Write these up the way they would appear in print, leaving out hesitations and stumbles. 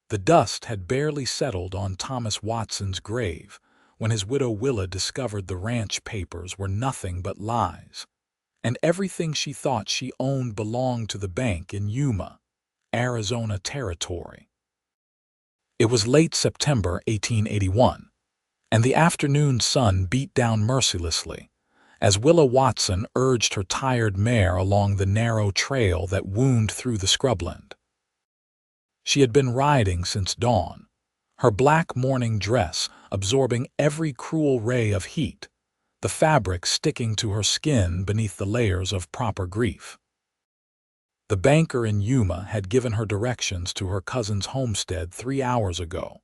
The dust had barely settled on Thomas Watson's grave when his widow Willa discovered the ranch papers were nothing but lies, and everything she thought she owned belonged to the bank in Yuma, Arizona territory. It was late September 1881, and the afternoon sun beat down mercilessly as Willa Watson urged her tired mare along the narrow trail that wound through the scrubland. She had been riding since dawn, her black morning dress absorbing every cruel ray of heat, the fabric sticking to her skin beneath the layers of proper grief. The banker in Yuma had given her directions to her cousin's homestead 3 hours ago,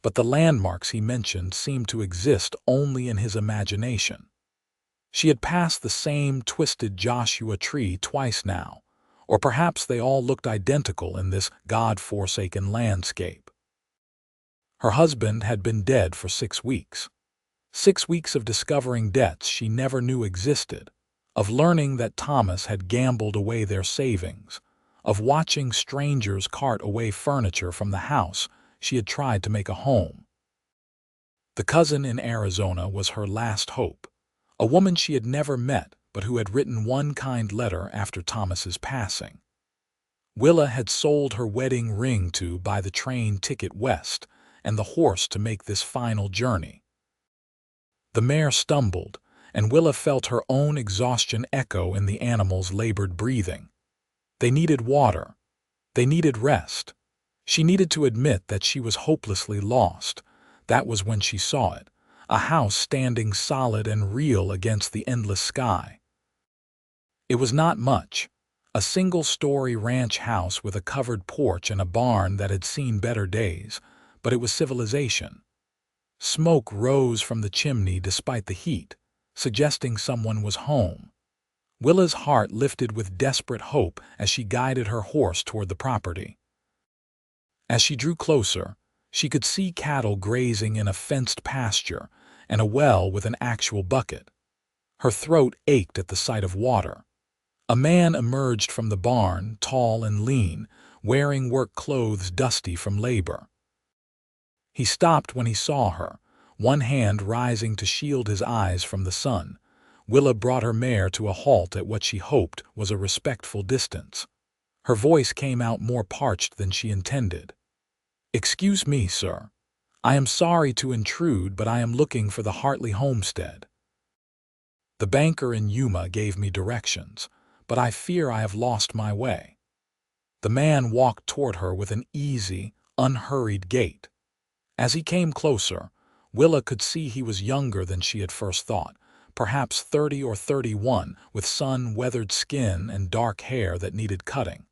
but the landmarks he mentioned seemed to exist only in his imagination. She had passed the same twisted Joshua tree twice now, or perhaps they all looked identical in this God-forsaken landscape. Her husband had been dead for 6 weeks. 6 weeks of discovering debts she never knew existed, of learning that Thomas had gambled away their savings, of watching strangers cart away furniture from the house she had tried to make a home. The cousin in Arizona was her last hope, a woman she had never met but who had written one kind letter after Thomas's passing. Willa had sold her wedding ring to buy the train ticket west and the horse to make this final journey. The mare stumbled, and Willa felt her own exhaustion echo in the animal's labored breathing. They needed water. They needed rest. She needed to admit that she was hopelessly lost. That was when she saw it, a house standing solid and real against the endless sky. It was not much, a single-story ranch house with a covered porch and a barn that had seen better days, but it was civilization. Smoke rose from the chimney despite the heat, suggesting someone was home. Willa's heart lifted with desperate hope as she guided her horse toward the property. As she drew closer, she could see cattle grazing in a fenced pasture and a well with an actual bucket. Her throat ached at the sight of water. A man emerged from the barn, tall and lean, wearing work clothes dusty from labor. He stopped when he saw her, one hand rising to shield his eyes from the sun. Willa brought her mare to a halt at what she hoped was a respectful distance. Her voice came out more parched than she intended. "Excuse me, sir. I am sorry to intrude, but I am looking for the Hartley homestead. The banker in Yuma gave me directions, but I fear I have lost my way." The man walked toward her with an easy, unhurried gait. As he came closer, Willa could see he was younger than she had first thought, perhaps 30 or 31, with sun-weathered skin and dark hair that needed cutting.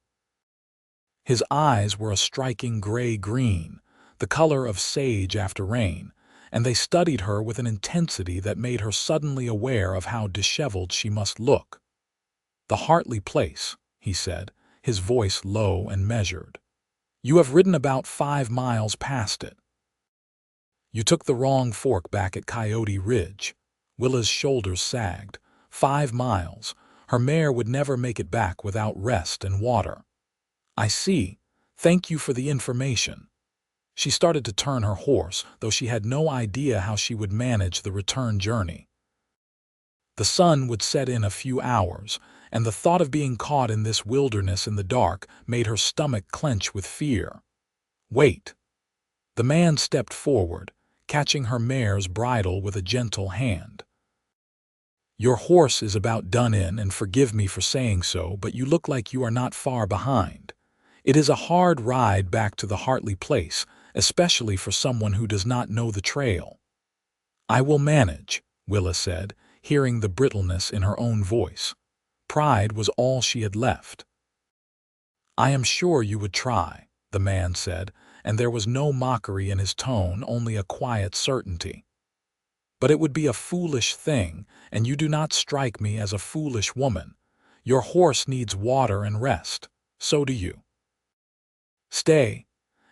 His eyes were a striking gray-green, the color of sage after rain, and they studied her with an intensity that made her suddenly aware of how disheveled she must look. "The Hartley place," he said, his voice low and measured. "You have ridden about 5 miles past it." "You took the wrong fork back at Coyote Ridge." Willa's shoulders sagged. 5 miles. Her mare would never make it back without rest and water. "I see. Thank you for the information." She started to turn her horse, though she had no idea how she would manage the return journey. The sun would set in a few hours, and the thought of being caught in this wilderness in the dark made her stomach clench with fear. "Wait." The man stepped forward, catching her mare's bridle with a gentle hand. "Your horse is about done in, and forgive me for saying so, but you look like you are not far behind. It is a hard ride back to the Hartley place, especially for someone who does not know the trail." "I will manage," Willa said, hearing the brittleness in her own voice. Pride was all she had left. "I am sure you would try," the man said, and there was no mockery in his tone, only a quiet certainty. "But it would be a foolish thing, and you do not strike me as a foolish woman. Your horse needs water and rest. So do you. Stay,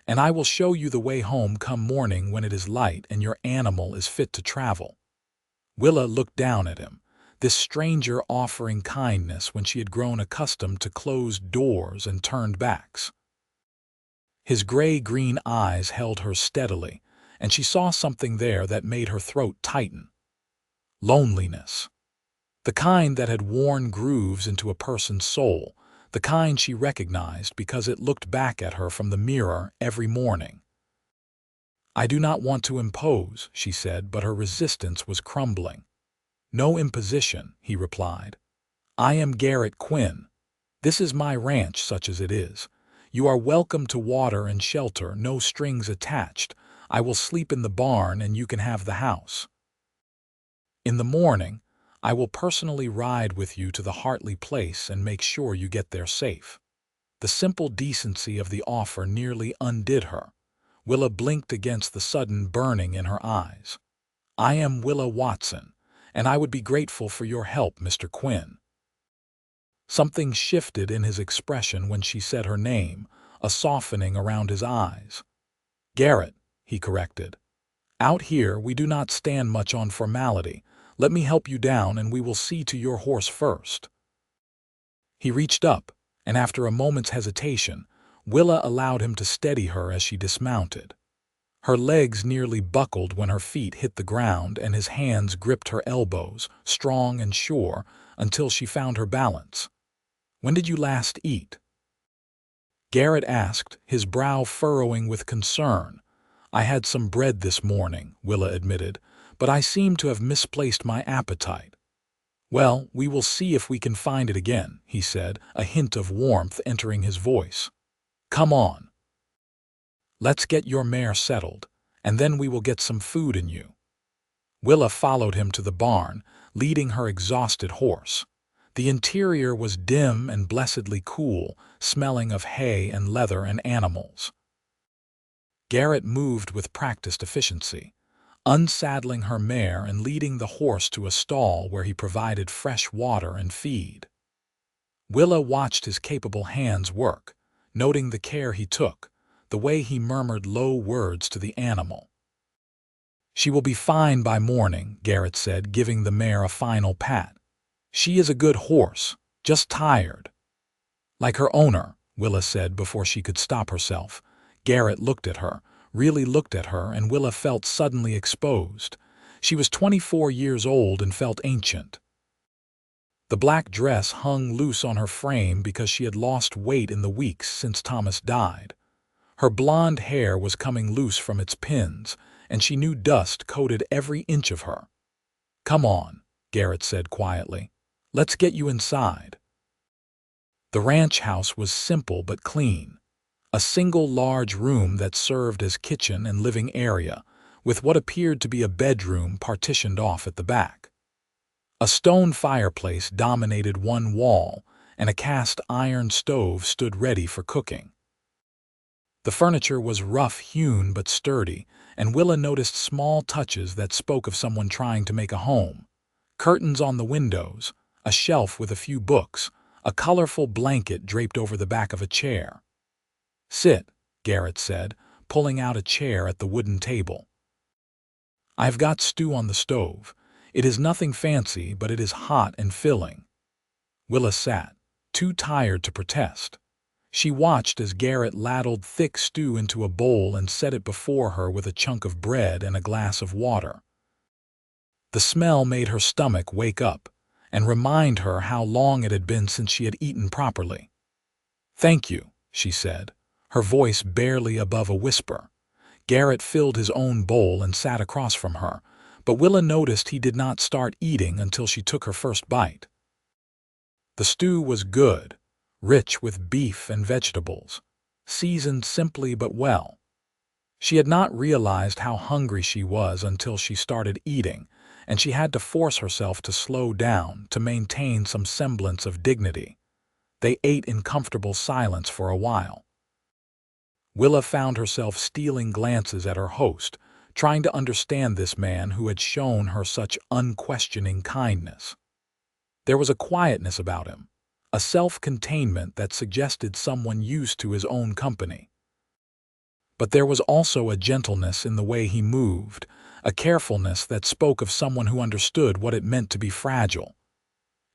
and I will show you the way home come morning when it is light and your animal is fit to travel." Willa looked down at him, this stranger offering kindness when she had grown accustomed to closed doors and turned backs. His gray-green eyes held her steadily, and she saw something there that made her throat tighten. Loneliness. The kind that had worn grooves into a person's soul, the kind she recognized because it looked back at her from the mirror every morning. "I do not want to impose," she said, but her resistance was crumbling. "No imposition," he replied. "I am Garrett Quinn. This is my ranch, such as it is. You are welcome to water and shelter, no strings attached. I will sleep in the barn and you can have the house. In the morning, I will personally ride with you to the Hartley place and make sure you get there safe." The simple decency of the offer nearly undid her. Willa blinked against the sudden burning in her eyes. "I am Willa Watson, and I would be grateful for your help, Mr. Quinn." Something shifted in his expression when she said her name, a softening around his eyes. "Garrett," he corrected. "Out here we do not stand much on formality. Let me help you down and we will see to your horse first." He reached up, and after a moment's hesitation, Willa allowed him to steady her as she dismounted. Her legs nearly buckled when her feet hit the ground and his hands gripped her elbows, strong and sure, until she found her balance. "When did you last eat?" Garrett asked, his brow furrowing with concern. "I had some bread this morning," Willa admitted, "but I seem to have misplaced my appetite." "Well, we will see if we can find it again," he said, a hint of warmth entering his voice. "Come on. Let's get your mare settled, and then we will get some food in you." Willa followed him to the barn, leading her exhausted horse. The interior was dim and blessedly cool, smelling of hay and leather and animals. Garrett moved with practiced efficiency, unsaddling her mare and leading the horse to a stall where he provided fresh water and feed. Willa watched his capable hands work, noting the care he took, the way he murmured low words to the animal. "She will be fine by morning," Garrett said, giving the mare a final pat. "She is a good horse, just tired." "Like her owner," Willa said before she could stop herself. Garrett looked at her, really looked at her, and Willa felt suddenly exposed. She was 24 years old and felt ancient. The black dress hung loose on her frame because she had lost weight in the weeks since Thomas died. Her blonde hair was coming loose from its pins, and she knew dust coated every inch of her. "Come on," Garrett said quietly. "Let's get you inside." The ranch house was simple but clean. A single large room that served as kitchen and living area, with what appeared to be a bedroom partitioned off at the back. A stone fireplace dominated one wall, and a cast iron stove stood ready for cooking. The furniture was rough-hewn but sturdy, and Willa noticed small touches that spoke of someone trying to make a home. Curtains on the windows, a shelf with a few books, a colorful blanket draped over the back of a chair. "Sit," Garrett said, pulling out a chair at the wooden table. "I've got stew on the stove. It is nothing fancy, but it is hot and filling." Willa sat, too tired to protest. She watched as Garrett ladled thick stew into a bowl and set it before her with a chunk of bread and a glass of water. The smell made her stomach wake up and remind her how long it had been since she had eaten properly. "Thank you," she said, her voice barely above a whisper. Garrett filled his own bowl and sat across from her, but Willa noticed he did not start eating until she took her first bite. The stew was good, rich with beef and vegetables, seasoned simply but well. She had not realized how hungry she was until she started eating, and she had to force herself to slow down to maintain some semblance of dignity. They ate in comfortable silence for a while. Willa found herself stealing glances at her host, trying to understand this man who had shown her such unquestioning kindness. There was a quietness about him, a self-containment that suggested someone used to his own company. But there was also a gentleness in the way he moved, a carefulness that spoke of someone who understood what it meant to be fragile.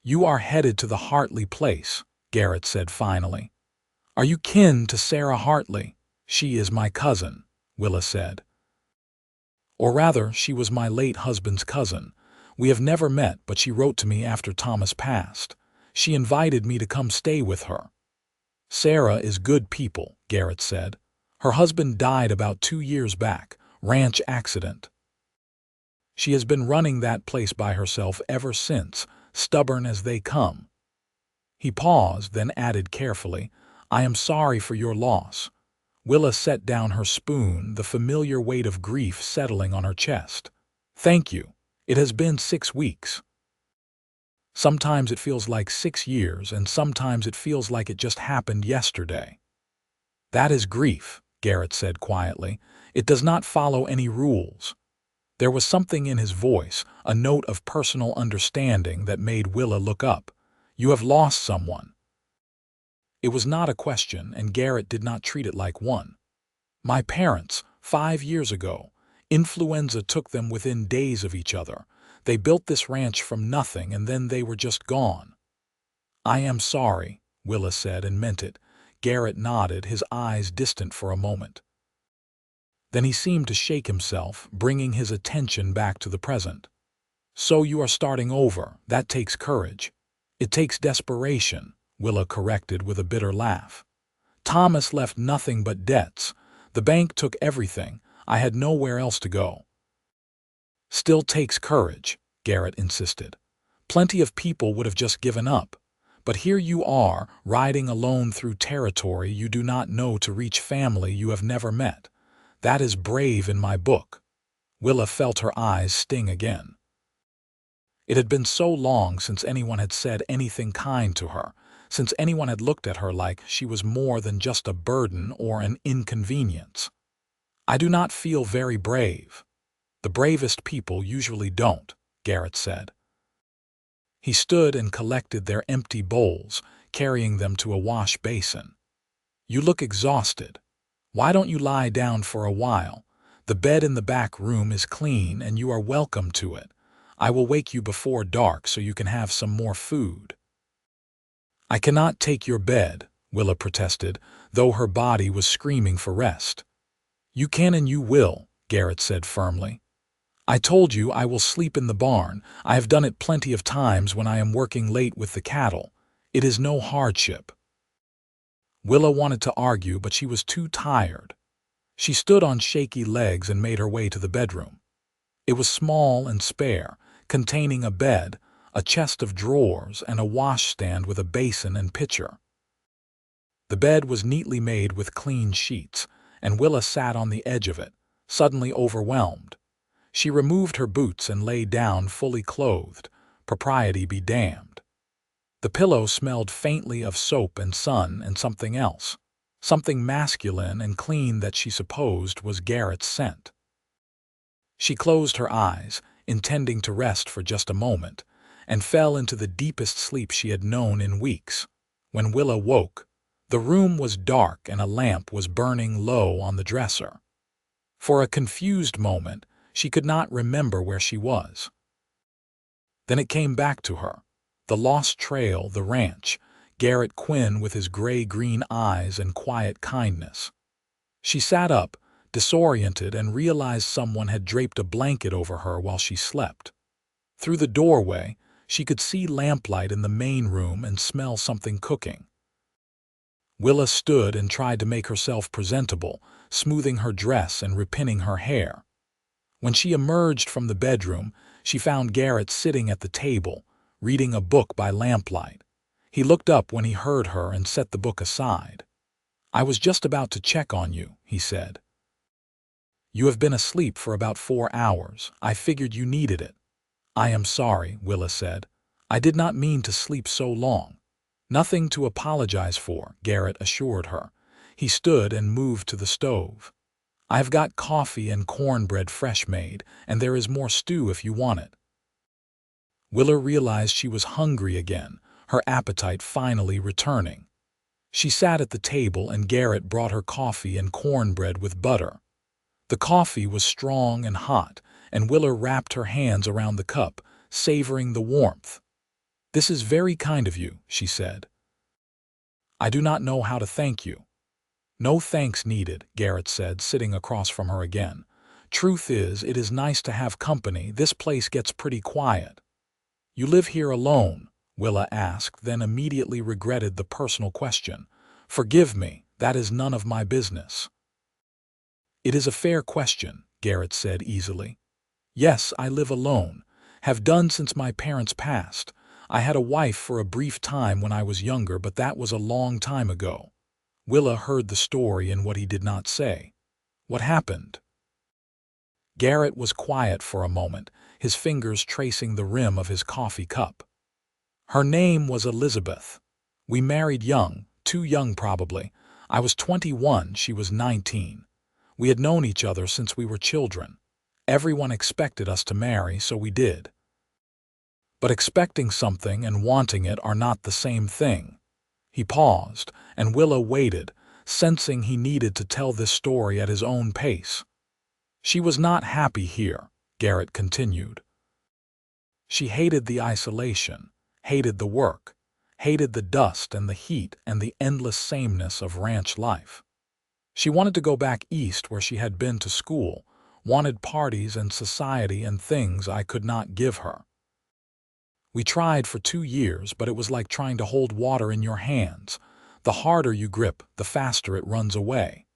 "You are headed to the Hartley place," Garrett said finally. "Are you kin to Sarah Hartley?" She is my cousin, Willa said. Or rather, she was my late husband's cousin. We have never met, but she wrote to me after Thomas passed. She invited me to come stay with her. Sarah is good people, Garrett said. Her husband died about 2 years back, ranch accident. She has been running that place by herself ever since, stubborn as they come. He paused, then added carefully, I am sorry for your loss. Willa set down her spoon, the familiar weight of grief settling on her chest. Thank you. It has been 6 weeks. Sometimes it feels like 6 years, and sometimes it feels like it just happened yesterday. That is grief, Garrett said quietly. It does not follow any rules. There was something in his voice, a note of personal understanding that made Willa look up. You have lost someone. It was not a question, and Garrett did not treat it like one. My parents, 5 years ago. Influenza took them within days of each other. They built this ranch from nothing, and then they were just gone. I am sorry, Willa said, and meant it. Garrett nodded, his eyes distant for a moment. Then he seemed to shake himself, bringing his attention back to the present. So you are starting over. That takes courage. It takes desperation, Willa corrected with a bitter laugh. Thomas left nothing but debts. The bank took everything. I had nowhere else to go. Still takes courage, Garrett insisted. Plenty of people would have just given up. But here you are, riding alone through territory you do not know to reach family you have never met. That is brave in my book. Willa felt her eyes sting again. It had been so long since anyone had said anything kind to her, since anyone had looked at her like she was more than just a burden or an inconvenience. I do not feel very brave. The bravest people usually don't, Garrett said. He stood and collected their empty bowls, carrying them to a wash basin. You look exhausted. Why don't you lie down for a while? The bed in the back room is clean and you are welcome to it. I will wake you before dark so you can have some more food. I cannot take your bed, Willa protested, though her body was screaming for rest. You can and you will, Garrett said firmly. I told you I will sleep in the barn. I have done it plenty of times when I am working late with the cattle. It is no hardship. Willa wanted to argue, but she was too tired. She stood on shaky legs and made her way to the bedroom. It was small and spare, containing a bed, a chest of drawers, and a washstand with a basin and pitcher. The bed was neatly made with clean sheets, and Willa sat on the edge of it, suddenly overwhelmed. She removed her boots and lay down fully clothed, propriety be damned. The pillow smelled faintly of soap and sun and something else, something masculine and clean that she supposed was Garrett's scent. She closed her eyes, intending to rest for just a moment, and fell into the deepest sleep she had known in weeks. When Willa woke, the room was dark and a lamp was burning low on the dresser. For a confused moment, she could not remember where she was. Then it came back to her. The lost trail, the ranch, Garrett Quinn with his gray-green eyes and quiet kindness. She sat up, disoriented, and realized someone had draped a blanket over her while she slept. Through the doorway, she could see lamplight in the main room and smell something cooking. Willa stood and tried to make herself presentable, smoothing her dress and repinning her hair. When she emerged from the bedroom, she found Garrett sitting at the table, reading a book by lamplight. He looked up when he heard her and set the book aside. I was just about to check on you, he said. You have been asleep for about 4 hours. I figured you needed it. I am sorry, Willa said. I did not mean to sleep so long. Nothing to apologize for, Garrett assured her. He stood and moved to the stove. I've got coffee and cornbread fresh made, and there is more stew if you want it. Willa realized she was hungry again, her appetite finally returning. She sat at the table and Garrett brought her coffee and cornbread with butter. The coffee was strong and hot, and Willa wrapped her hands around the cup, savoring the warmth. This is very kind of you, she said. I do not know how to thank you. No thanks needed, Garrett said, sitting across from her again. Truth is, it is nice to have company. This place gets pretty quiet. You live here alone? Willa asked, then immediately regretted the personal question. Forgive me, that is none of my business. It is a fair question, Garrett said easily. Yes, I live alone. Have done since my parents passed. I had a wife for a brief time when I was younger, but that was a long time ago. Willa heard the story in what he did not say. What happened? Garrett was quiet for a moment, his fingers tracing the rim of his coffee cup. Her name was Elizabeth. We married young, too young probably. I was 21, she was 19. We had known each other since we were children. Everyone expected us to marry, so we did. But expecting something and wanting it are not the same thing. He paused, and Willa waited, sensing he needed to tell this story at his own pace. She was not happy here, Garrett continued. She hated the isolation, hated the work, hated the dust and the heat and the endless sameness of ranch life. She wanted to go back east where she had been to school, wanted parties and society and things I could not give her. We tried for 2 years, but it was like trying to hold water in your hands. The harder you grip, the faster it runs away.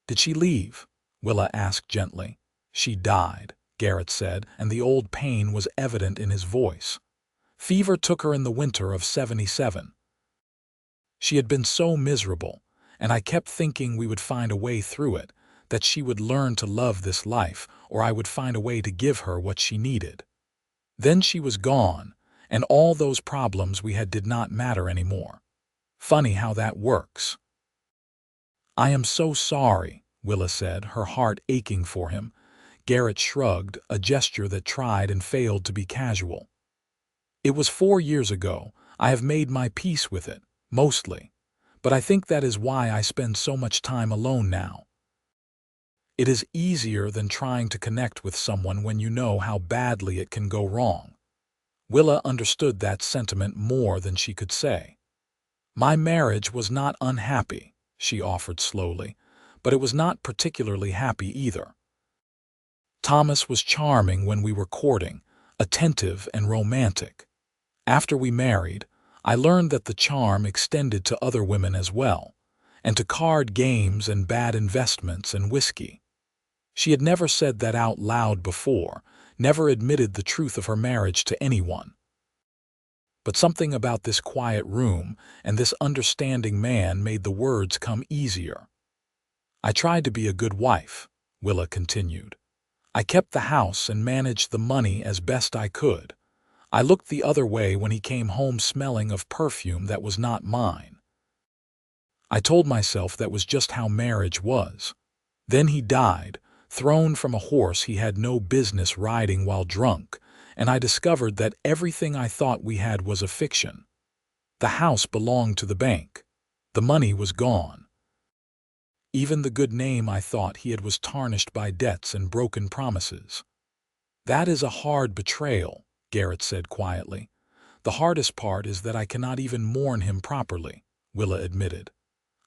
Did she leave? Willa asked gently. She died, Garrett said, and the old pain was evident in his voice. Fever took her in the winter of '77. She had been so miserable, and I kept thinking we would find a way through it, that she would learn to love this life, or I would find a way to give her what she needed. Then she was gone, and all those problems we had did not matter anymore. Funny how that works. I am so sorry, Willa said, her heart aching for him. Garrett shrugged, a gesture that tried and failed to be casual. It was 4 years ago. I have made my peace with it, mostly. But I think that is why I spend so much time alone now. It is easier than trying to connect with someone when you know how badly it can go wrong. Willa understood that sentiment more than she could say. My marriage was not unhappy, she offered slowly, but it was not particularly happy either. Thomas was charming when we were courting, attentive and romantic. After we married, I learned that the charm extended to other women as well, and to card games and bad investments and whiskey. She had never said that out loud before, never admitted the truth of her marriage to anyone. But something about this quiet room and this understanding man made the words come easier. I tried to be a good wife, Willa continued. I kept the house and managed the money as best I could. I looked the other way when he came home smelling of perfume that was not mine. I told myself that was just how marriage was. Then he died, thrown from a horse he had no business riding while drunk, and I discovered that everything I thought we had was a fiction. The house belonged to the bank. The money was gone. Even the good name I thought he had was tarnished by debts and broken promises. That is a hard betrayal, Garrett said quietly. The hardest part is that I cannot even mourn him properly, Willa admitted.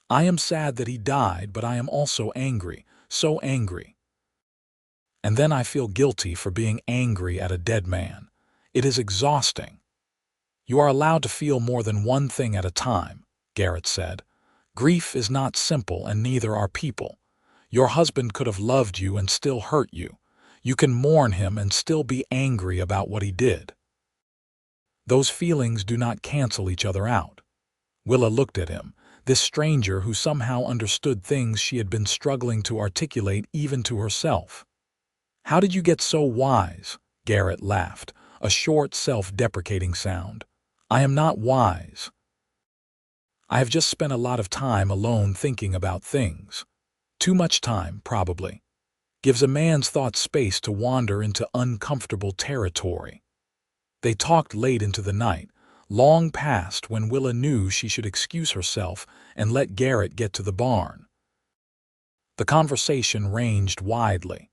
I am sad that he died, but I am also angry, so angry. And then I feel guilty for being angry at a dead man. It is exhausting. You are allowed to feel more than one thing at a time, Garrett said. Grief is not simple, and neither are people. Your husband could have loved you and still hurt you. You can mourn him and still be angry about what he did. Those feelings do not cancel each other out. Willa looked at him, this stranger who somehow understood things she had been struggling to articulate even to herself. How did you get so wise? Garrett laughed, a short, self-deprecating sound. I am not wise. I have just spent a lot of time alone thinking about things. Too much time, probably. Gives a man's thoughts space to wander into uncomfortable territory. They talked late into the night, long past when Willa knew she should excuse herself and let Garrett get to the barn. The conversation ranged widely.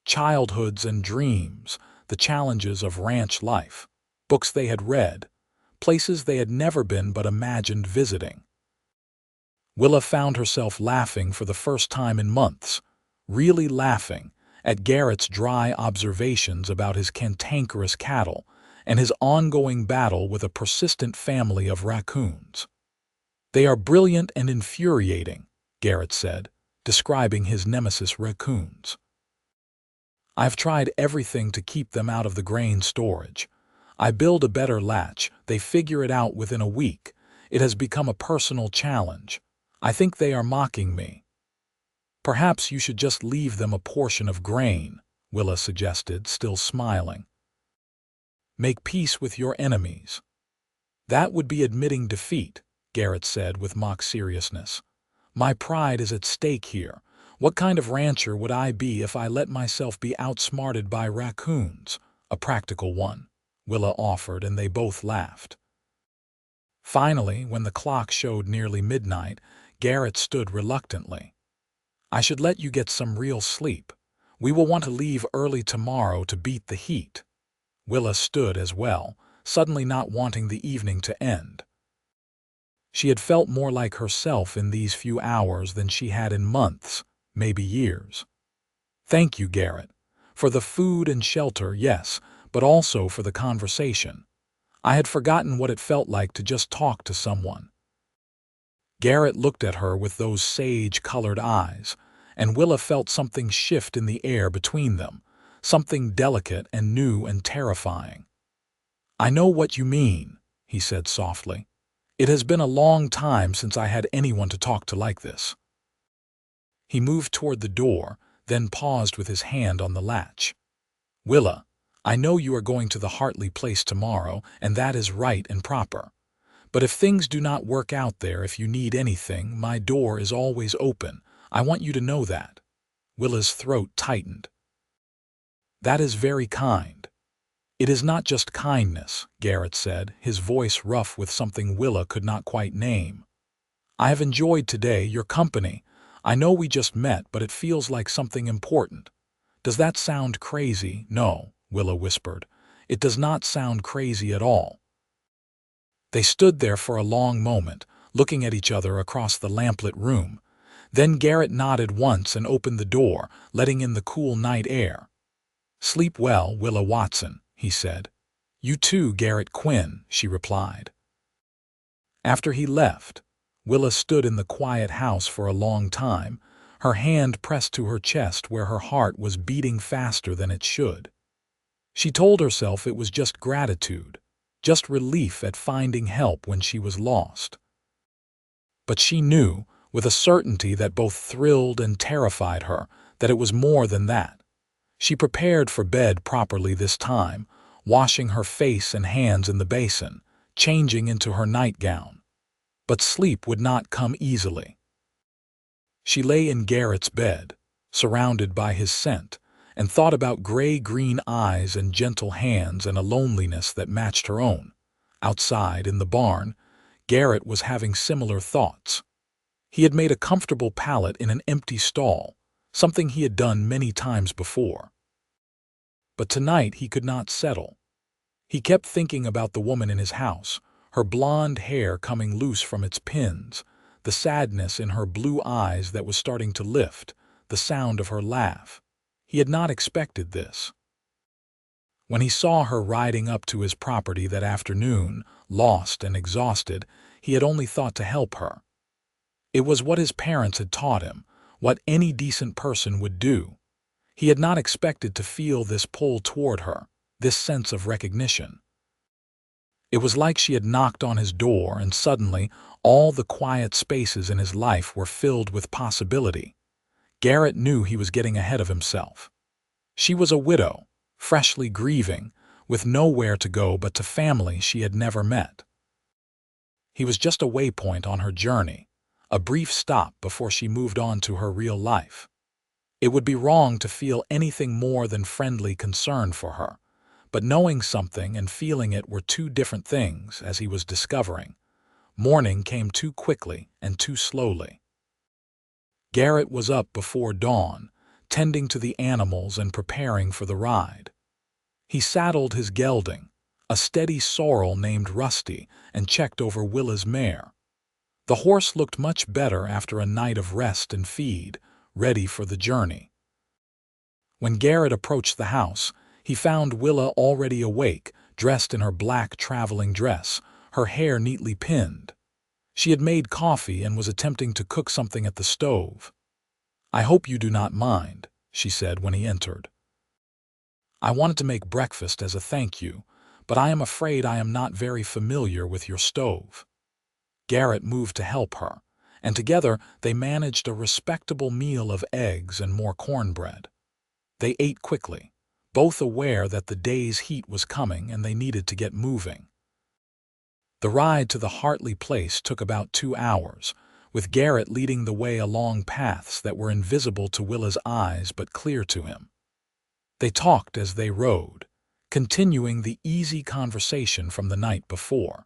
Childhoods and dreams, the challenges of ranch life, books they had read, places they had never been but imagined visiting. Willa found herself laughing for the first time in months, really laughing at Garrett's dry observations about his cantankerous cattle and his ongoing battle with a persistent family of raccoons. "They are brilliant and infuriating," Garrett said, describing his nemesis raccoons. "I've tried everything to keep them out of the grain storage. I build a better latch, they figure it out within a week. It has become a personal challenge. I think they are mocking me." "Perhaps you should just leave them a portion of grain," Willa suggested, still smiling. "Make peace with your enemies." "That would be admitting defeat," Garrett said with mock seriousness. "My pride is at stake here. What kind of rancher would I be if I let myself be outsmarted by raccoons?" "A practical one," Willa offered, and they both laughed. Finally, when the clock showed nearly midnight, Garrett stood reluctantly. "I should let you get some real sleep. We will want to leave early tomorrow to beat the heat." Willa stood as well, suddenly not wanting the evening to end. She had felt more like herself in these few hours than she had in months, maybe years. "Thank you, Garrett. For the food and shelter, yes, but also for the conversation. I had forgotten what it felt like to just talk to someone." Garrett looked at her with those sage-colored eyes, and Willa felt something shift in the air between them, something delicate and new and terrifying. "I know what you mean," he said softly. "It has been a long time since I had anyone to talk to like this." He moved toward the door, then paused with his hand on the latch. "Willa, I know you are going to the Hartley place tomorrow, and that is right and proper. But if things do not work out there, if you need anything, my door is always open. I want you to know that." Willa's throat tightened. "That is very kind." "It is not just kindness," Garrett said, his voice rough with something Willa could not quite name. "I have enjoyed today, your company. I know we just met, but it feels like something important." "Does that sound crazy?" "No," Willa whispered. "It does not sound crazy at all." They stood there for a long moment, looking at each other across the lamplit room. Then Garrett nodded once and opened the door, letting in the cool night air. "Sleep well, Willa Watson," he said. "You too, Garrett Quinn," she replied. After he left, Willa stood in the quiet house for a long time, her hand pressed to her chest where her heart was beating faster than it should. She told herself it was just gratitude, just relief at finding help when she was lost. But she knew, with a certainty that both thrilled and terrified her, that it was more than that. She prepared for bed properly this time, washing her face and hands in the basin, changing into her nightgown. But sleep would not come easily. She lay in Garrett's bed, surrounded by his scent, and thought about gray-green eyes and gentle hands and a loneliness that matched her own. Outside, in the barn, Garrett was having similar thoughts. He had made a comfortable pallet in an empty stall, something he had done many times before. But tonight he could not settle. He kept thinking about the woman in his house, her blonde hair coming loose from its pins, the sadness in her blue eyes that was starting to lift, the sound of her laugh. He had not expected this. When he saw her riding up to his property that afternoon, lost and exhausted, he had only thought to help her. It was what his parents had taught him, what any decent person would do. He had not expected to feel this pull toward her, this sense of recognition. It was like she had knocked on his door and suddenly all the quiet spaces in his life were filled with possibility. Garrett knew he was getting ahead of himself. She was a widow, freshly grieving, with nowhere to go but to family she had never met. He was just a waypoint on her journey, a brief stop before she moved on to her real life. It would be wrong to feel anything more than friendly concern for her, but knowing something and feeling it were two different things, as he was discovering. Morning came too quickly and too slowly. Garrett was up before dawn, tending to the animals and preparing for the ride. He saddled his gelding, a steady sorrel named Rusty, and checked over Willa's mare. The horse looked much better after a night of rest and feed, ready for the journey. When Garrett approached the house, he found Willa already awake, dressed in her black traveling dress, her hair neatly pinned. She had made coffee and was attempting to cook something at the stove. "I hope you do not mind," she said when he entered. "I wanted to make breakfast as a thank you, but I am afraid I am not very familiar with your stove." Garrett moved to help her, and together they managed a respectable meal of eggs and more cornbread. They ate quickly, both aware that the day's heat was coming and they needed to get moving. The ride to the Hartley place took about 2 hours, with Garrett leading the way along paths that were invisible to Willa's eyes but clear to him. They talked as they rode, continuing the easy conversation from the night before.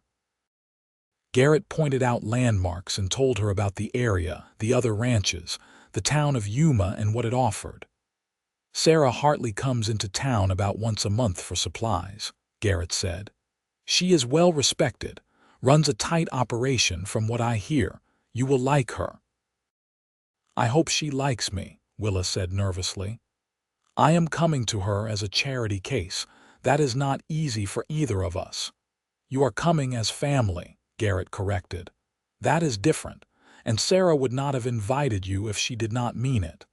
Garrett pointed out landmarks and told her about the area, the other ranches, the town of Yuma and what it offered. "Sarah Hartley comes into town about once a month for supplies," Garrett said. "She is well respected, runs a tight operation from what I hear. You will like her." "I hope she likes me," Willa said nervously. "I am coming to her as a charity case. That is not easy for either of us." "You are coming as family," Garrett corrected. "That is different, and Sarah would not have invited you if she did not mean it."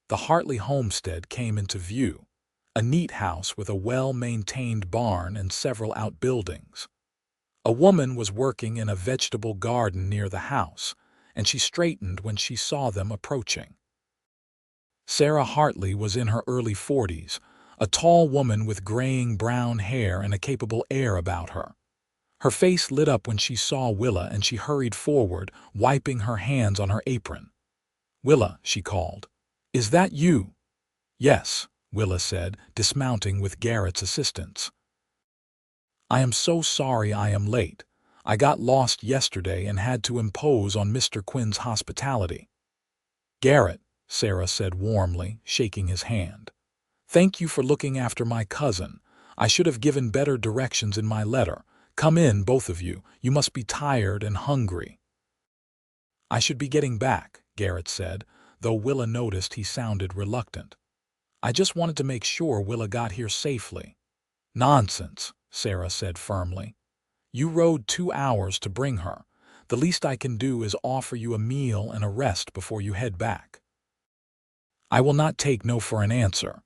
The Hartley homestead came into view, a neat house with a well-maintained barn and several outbuildings. A woman was working in a vegetable garden near the house, and she straightened when she saw them approaching. Sarah Hartley was in her early 40s, a tall woman with graying brown hair and a capable air about her. Her face lit up when she saw Willa and she hurried forward, wiping her hands on her apron. "Willa," she called. "Is that you?" "Yes," Willa said, dismounting with Garrett's assistance. "I am so sorry I am late. I got lost yesterday and had to impose on Mr. Quinn's hospitality." "Garrett," Sarah said warmly, shaking his hand. "Thank you for looking after my cousin. I should have given better directions in my letter. Come in, both of you. You must be tired and hungry." "I should be getting back," Garrett said, though Willa noticed he sounded reluctant. "I just wanted to make sure Willa got here safely." "Nonsense," Sarah said firmly. "You rode 2 hours to bring her. The least I can do is offer you a meal and a rest before you head back." "I will not take no for an answer."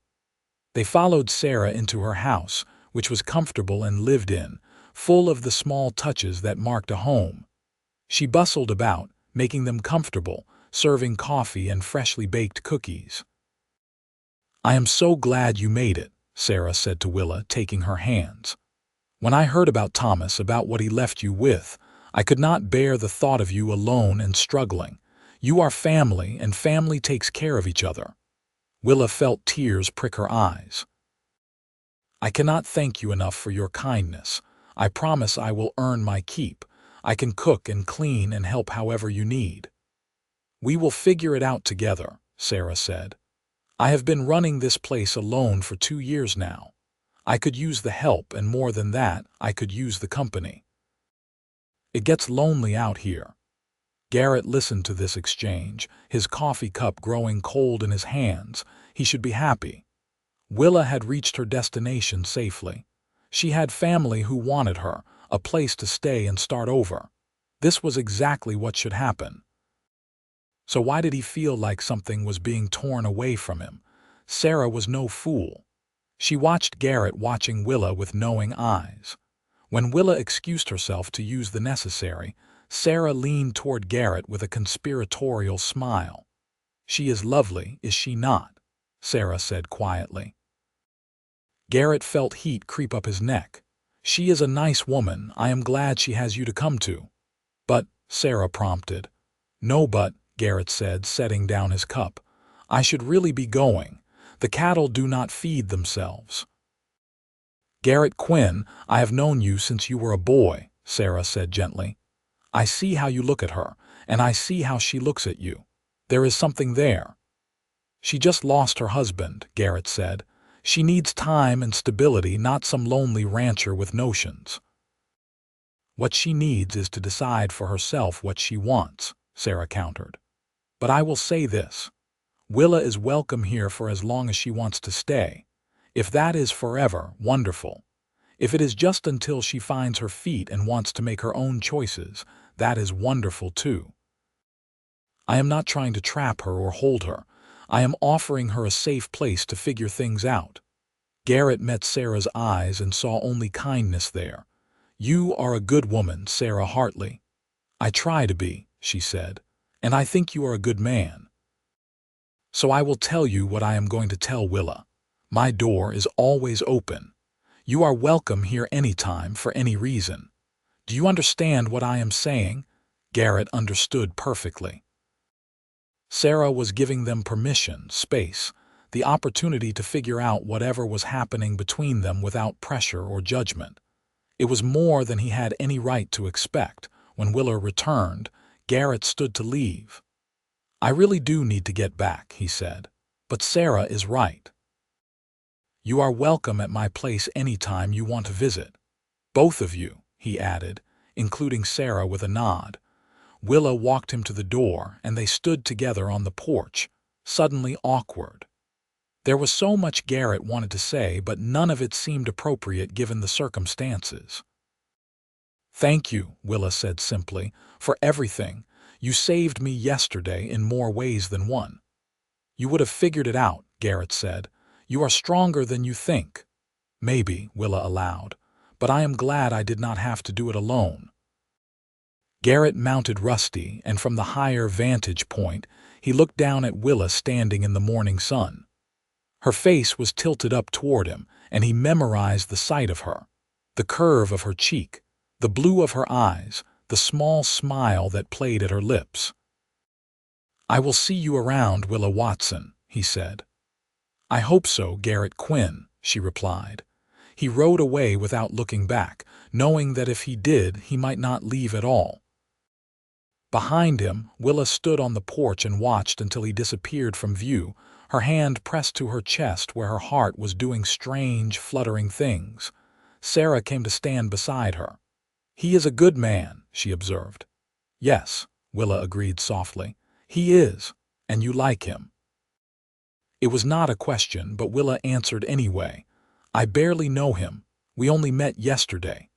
They followed Sarah into her house, which was comfortable and lived in, full of the small touches that marked a home. She bustled about, making them comfortable, serving coffee and freshly baked cookies. "I am so glad you made it," Sarah said to Willa, taking her hands. "When I heard about Thomas, about what he left you with, I could not bear the thought of you alone and struggling. You are family, and family takes care of each other." Willa felt tears prick her eyes. "I cannot thank you enough for your kindness. I promise I will earn my keep. I can cook and clean and help however you need." "We will figure it out together," Sarah said. "I have been running this place alone for 2 years now. I could use the help, and more than that, I could use the company. It gets lonely out here." Garrett listened to this exchange, his coffee cup growing cold in his hands. He should be happy. Willa had reached her destination safely. She had family who wanted her, a place to stay and start over. This was exactly what should happen. So why did he feel like something was being torn away from him? Sarah was no fool. She watched Garrett watching Willa with knowing eyes. When Willa excused herself to use the necessary, Sarah leaned toward Garrett with a conspiratorial smile. "She is lovely, is she not?" Sarah said quietly. Garrett felt heat creep up his neck. "She is a nice woman. I am glad she has you to come to." "But," Sarah prompted. "No but," Garrett said, setting down his cup. "I should really be going. The cattle do not feed themselves." "Garrett Quinn, I have known you since you were a boy," Sarah said gently. "I see how you look at her, and I see how she looks at you. There is something there." "She just lost her husband," Garrett said. "She needs time and stability, not some lonely rancher with notions." What she needs is to decide for herself what she wants, Sarah countered. But I will say this. Willa is welcome here for as long as she wants to stay. If that is forever, wonderful. If it is just until she finds her feet and wants to make her own choices, that is wonderful too. I am not trying to trap her or hold her. I am offering her a safe place to figure things out. Garrett met Sarah's eyes and saw only kindness there. You are a good woman, Sarah Hartley. I try to be, she said, and I think you are a good man. So I will tell you what I am going to tell Willa. My door is always open. You are welcome here anytime for any reason. Do you understand what I am saying? Garrett understood perfectly. Sarah was giving them permission, space, the opportunity to figure out whatever was happening between them without pressure or judgment. It was more than he had any right to expect. When Willa returned, Garrett stood to leave. I really do need to get back, he said. But Sarah is right. You are welcome at my place anytime you want to visit. Both of you, he added, including Sarah with a nod. Willa walked him to the door, and they stood together on the porch, suddenly awkward. There was so much Garrett wanted to say, but none of it seemed appropriate given the circumstances. Thank you, Willa said simply, for everything. You saved me yesterday in more ways than one. You would have figured it out, Garrett said. You are stronger than you think. Maybe, Willa allowed, but I am glad I did not have to do it alone. Garrett mounted Rusty, and from the higher vantage point, he looked down at Willa standing in the morning sun. Her face was tilted up toward him, and he memorized the sight of her, the curve of her cheek, the blue of her eyes, the small smile that played at her lips. I will see you around, Willa Watson, he said. I hope so, Garrett Quinn, she replied. He rode away without looking back, knowing that if he did, he might not leave at all. Behind him, Willa stood on the porch and watched until he disappeared from view, her hand pressed to her chest where her heart was doing strange, fluttering things. Sarah came to stand beside her. He is a good man, she observed. Yes, Willa agreed softly. He is, and you like him. It was not a question, but Willa answered anyway. I barely know him. We only met yesterday.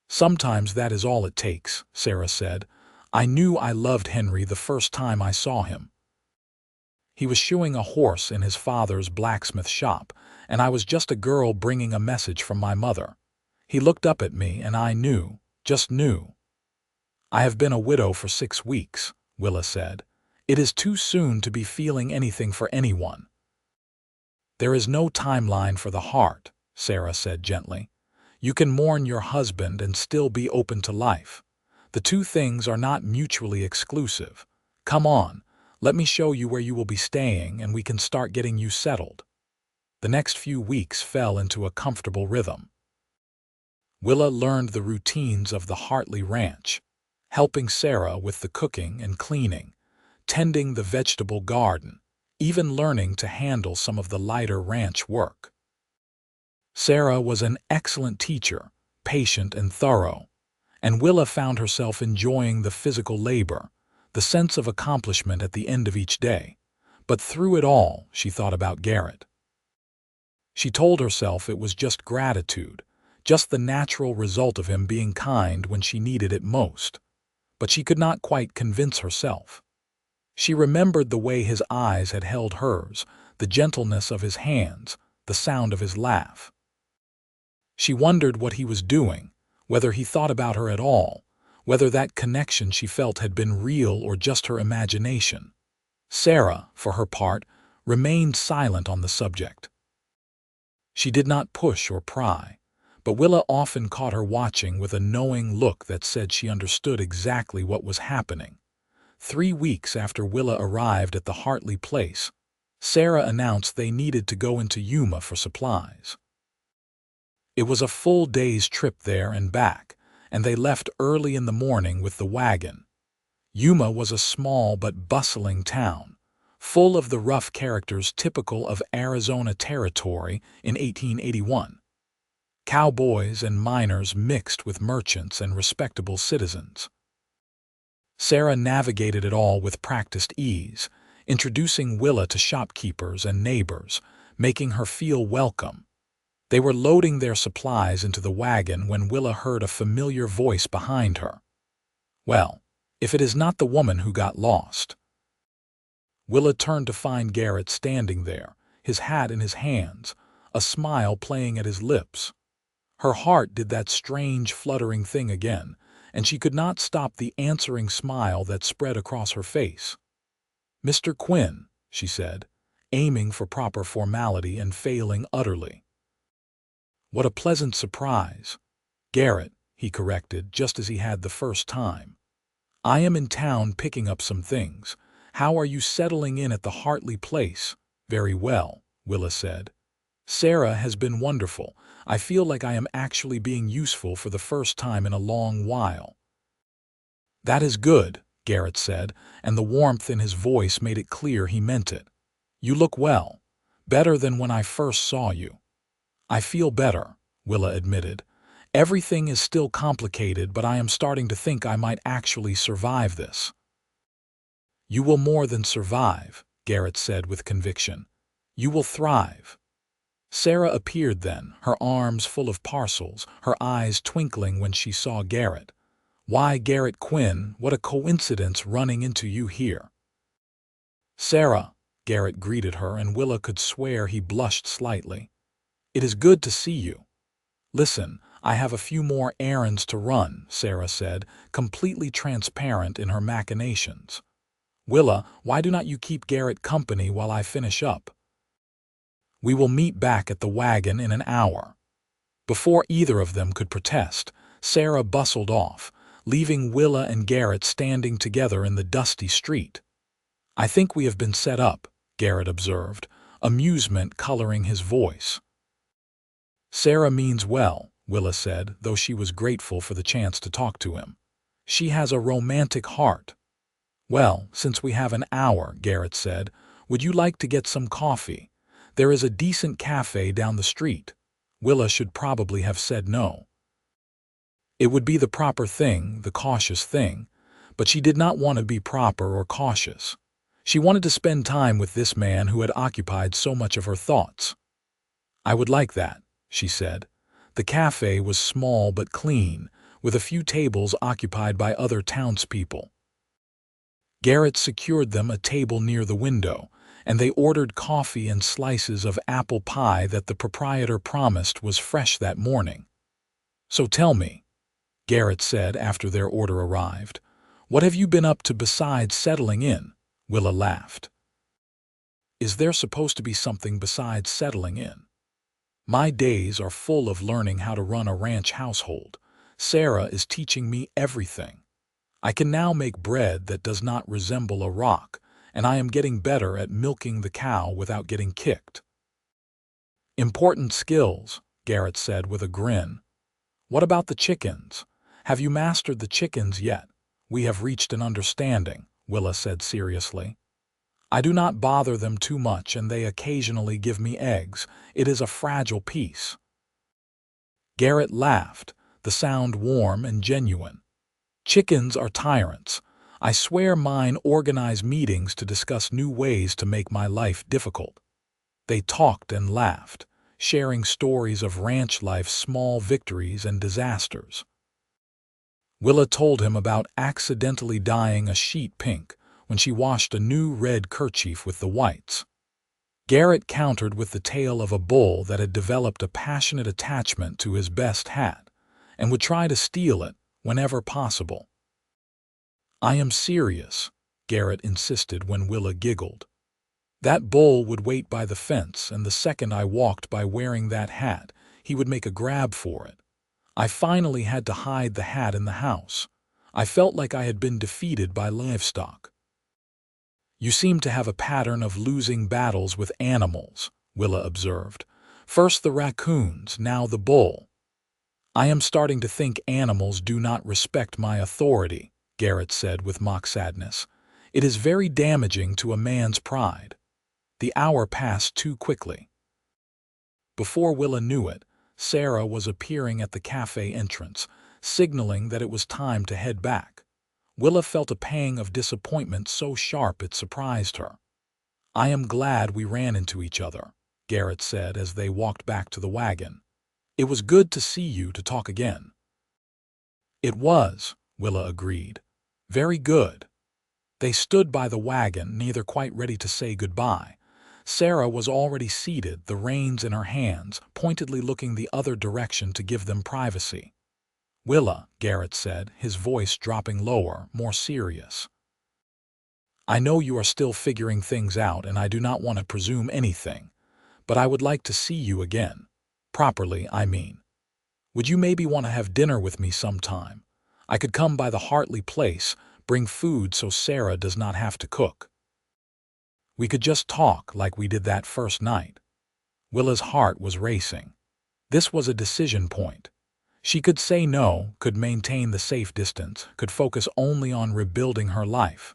Sometimes that is all it takes, Sarah said. I knew I loved Henry the first time I saw him. He was shoeing a horse in his father's blacksmith shop, and I was just a girl bringing a message from my mother. He looked up at me, and I knew, just knew. I have been a widow for 6 weeks, Willa said. It is too soon to be feeling anything for anyone. There is no timeline for the heart, Sarah said gently. You can mourn your husband and still be open to life. The two things are not mutually exclusive. Come on, let me show you where you will be staying and we can start getting you settled. The next few weeks fell into a comfortable rhythm. Willa learned the routines of the Hartley ranch, helping Sarah with the cooking and cleaning, tending the vegetable garden, even learning to handle some of the lighter ranch work. Sarah was an excellent teacher, patient and thorough, and Willa found herself enjoying the physical labor, the sense of accomplishment at the end of each day. But through it all, she thought about Garrett. She told herself it was just gratitude, just the natural result of him being kind when she needed it most. But she could not quite convince herself. She remembered the way his eyes had held hers, the gentleness of his hands, the sound of his laugh. She wondered what he was doing, whether he thought about her at all, whether that connection she felt had been real or just her imagination. Sarah, for her part, remained silent on the subject. She did not push or pry, but Willa often caught her watching with a knowing look that said she understood exactly what was happening. 3 weeks after Willa arrived at the Hartley place, Sarah announced they needed to go into Yuma for supplies. It was a full day's trip there and back, and they left early in the morning with the wagon. Yuma was a small but bustling town, full of the rough characters typical of Arizona Territory in 1881. Cowboys and miners mixed with merchants and respectable citizens. Sarah navigated it all with practiced ease, introducing Willa to shopkeepers and neighbors, making her feel welcome. They were loading their supplies into the wagon when Willa heard a familiar voice behind her. Well, if it is not the woman who got lost. Willa turned to find Garrett standing there, his hat in his hands, a smile playing at his lips. Her heart did that strange fluttering thing again, and she could not stop the answering smile that spread across her face. "Mr. Quinn," she said, aiming for proper formality and failing utterly. "What a pleasant surprise." "Garrett," he corrected, just as he had the first time. "I am in town picking up some things. How are you settling in at the Hartley place?" "Very well," Willa said. "Sarah has been wonderful. I feel like I am actually being useful for the first time in a long while." "That is good," Garrett said, and the warmth in his voice made it clear he meant it. "You look well. Better than when I first saw you." "I feel better," Willa admitted. "Everything is still complicated, but I am starting to think I might actually survive this." "You will more than survive," Garrett said with conviction. "You will thrive." Sarah appeared then, her arms full of parcels, her eyes twinkling when she saw Garrett. "Why, Garrett Quinn, what a coincidence running into you here." "Sarah," Garrett greeted her, and Willa could swear he blushed slightly. "It is good to see you." "Listen, I have a few more errands to run," Sarah said, completely transparent in her machinations. "Willa, why do not you keep Garrett company while I finish up? We will meet back at the wagon in an hour." Before either of them could protest, Sarah bustled off, leaving Willa and Garrett standing together in the dusty street. "I think we have been set up," Garrett observed, amusement coloring his voice. "Sarah means well," Willa said, though she was grateful for the chance to talk to him. "She has a romantic heart." "Well, since we have an hour," Garrett said, "would you like to get some coffee? There is a decent cafe down the street." Willa should probably have said no. It would be the proper thing, the cautious thing, but she did not want to be proper or cautious. She wanted to spend time with this man who had occupied so much of her thoughts. "I would like that," she said. The cafe was small but clean, with a few tables occupied by other townspeople. Garrett secured them a table near the window, and they ordered coffee and slices of apple pie that the proprietor promised was fresh that morning. "So tell me," Garrett said after their order arrived, "what have you been up to besides settling in?" Willa laughed. "Is there supposed to be something besides settling in? My days are full of learning how to run a ranch household. Sarah is teaching me everything. I can now make bread that does not resemble a rock, and I am getting better at milking the cow without getting kicked." "Important skills," Garrett said with a grin. "What about the chickens? Have you mastered the chickens yet?" "We have reached an understanding," Willa said seriously. "I do not bother them too much, and they occasionally give me eggs. It is a fragile piece." Garrett laughed, the sound warm and genuine. "Chickens are tyrants. I swear mine organize meetings to discuss new ways to make my life difficult." They talked and laughed, sharing stories of ranch life's small victories and disasters. Willa told him about accidentally dyeing a sheet pink when she washed a new red kerchief with the whites. Garrett countered with the tale of a bull that had developed a passionate attachment to his best hat and would try to steal it whenever possible. "I am serious," Garrett insisted when Willa giggled. "That bull would wait by the fence, and the second I walked by wearing that hat, he would make a grab for it. I finally had to hide the hat in the house. I felt like I had been defeated by livestock." "You seem to have a pattern of losing battles with animals," Willa observed. "First the raccoons, now the bull." "I am starting to think animals do not respect my authority," Garrett said with mock sadness. "It is very damaging to a man's pride." The hour passed too quickly. Before Willa knew it, Sarah was appearing at the cafe entrance, signaling that it was time to head back. Willa felt a pang of disappointment so sharp it surprised her. "I am glad we ran into each other," Garrett said as they walked back to the wagon. "It was good to see you to talk again." "It was," Willa agreed. "Very good." They stood by the wagon, neither quite ready to say goodbye. Sarah was already seated, the reins in her hands, pointedly looking the other direction to give them privacy. "Willa," Garrett said, his voice dropping lower, more serious. "I know you are still figuring things out, and I do not want to presume anything, but I would like to see you again. Properly, I mean. Would you maybe want to have dinner with me sometime? I could come by the Hartley place, bring food so Sarah does not have to cook. We could just talk like we did that first night." Willa's heart was racing. This was a decision point. She could say no, could maintain the safe distance, could focus only on rebuilding her life.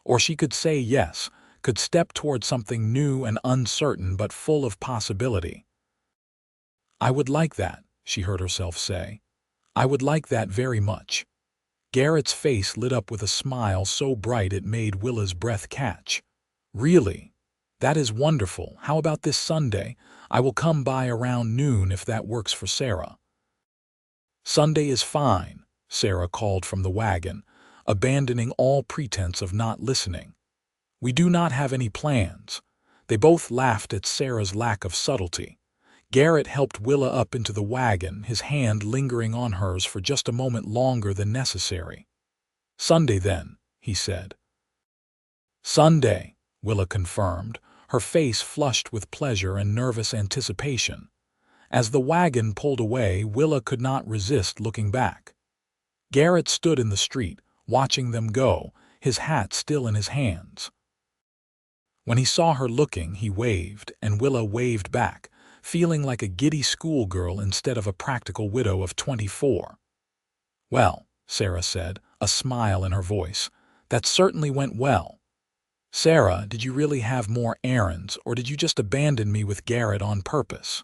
Or she could say yes, could step toward something new and uncertain but full of possibility. "I would like that," she heard herself say. "I would like that very much." Garrett's face lit up with a smile so bright it made Willa's breath catch. "Really? That is wonderful. How about this Sunday? I will come by around noon if that works for Sarah." "Sunday is fine," Sarah called from the wagon, abandoning all pretense of not listening. "We do not have any plans." They both laughed at Sarah's lack of subtlety. Garrett helped Willa up into the wagon, his hand lingering on hers for just a moment longer than necessary. "Sunday then," he said. "Sunday," Willa confirmed, her face flushed with pleasure and nervous anticipation. As the wagon pulled away, Willa could not resist looking back. Garrett stood in the street, watching them go, his hat still in his hands. When he saw her looking, he waved, and Willa waved back, feeling like a giddy schoolgirl instead of a practical widow of 24. "Well," Sarah said, a smile in her voice, "that certainly went well. Sarah, did you really have more errands, or did you just abandon me with Garrett on purpose?"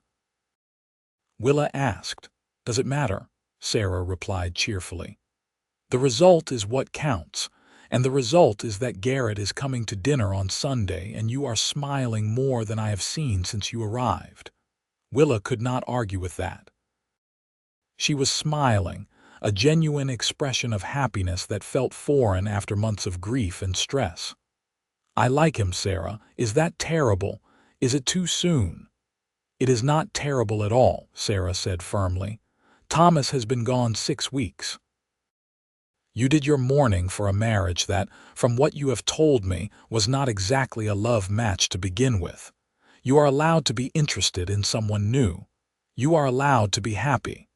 Willa asked. "Does it matter?" Sarah replied cheerfully. "The result is what counts, and the result is that Garrett is coming to dinner on Sunday and you are smiling more than I have seen since you arrived." Willa could not argue with that. She was smiling, a genuine expression of happiness that felt foreign after months of grief and stress. "I like him, Sarah. Is that terrible? Is it too soon?" "It is not terrible at all," Sarah said firmly. "Thomas has been gone 6 weeks. You did your mourning for a marriage that, from what you have told me, was not exactly a love match to begin with. You are allowed to be interested in someone new. You are allowed to be happy."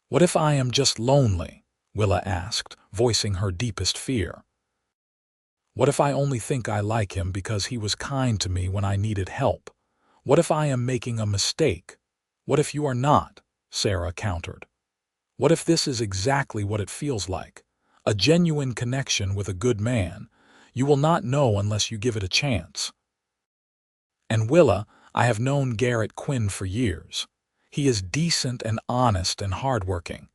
"What if I am just lonely?" Willa asked, voicing her deepest fear. "What if I only think I like him because he was kind to me when I needed help? What if I am making a mistake? What if you are not?" Sarah countered. "What if this is exactly what it feels like? A genuine connection with a good man. You will not know unless you give it a chance. And Willa, I have known Garrett Quinn for years. He is decent and honest and hardworking.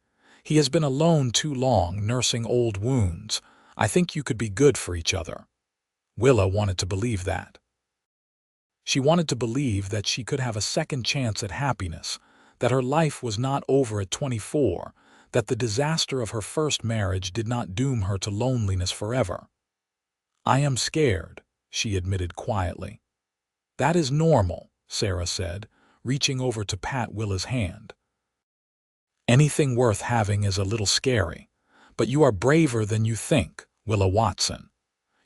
He has been alone too long, nursing old wounds. I think you could be good for each other." Willa wanted to believe that. She wanted to believe that she could have a second chance at happiness, that her life was not over at 24, that the disaster of her first marriage did not doom her to loneliness forever. "I am scared," she admitted quietly. "That is normal," Sarah said, reaching over to pat Willa's hand. "Anything worth having is a little scary, but you are braver than you think, Willa Watson.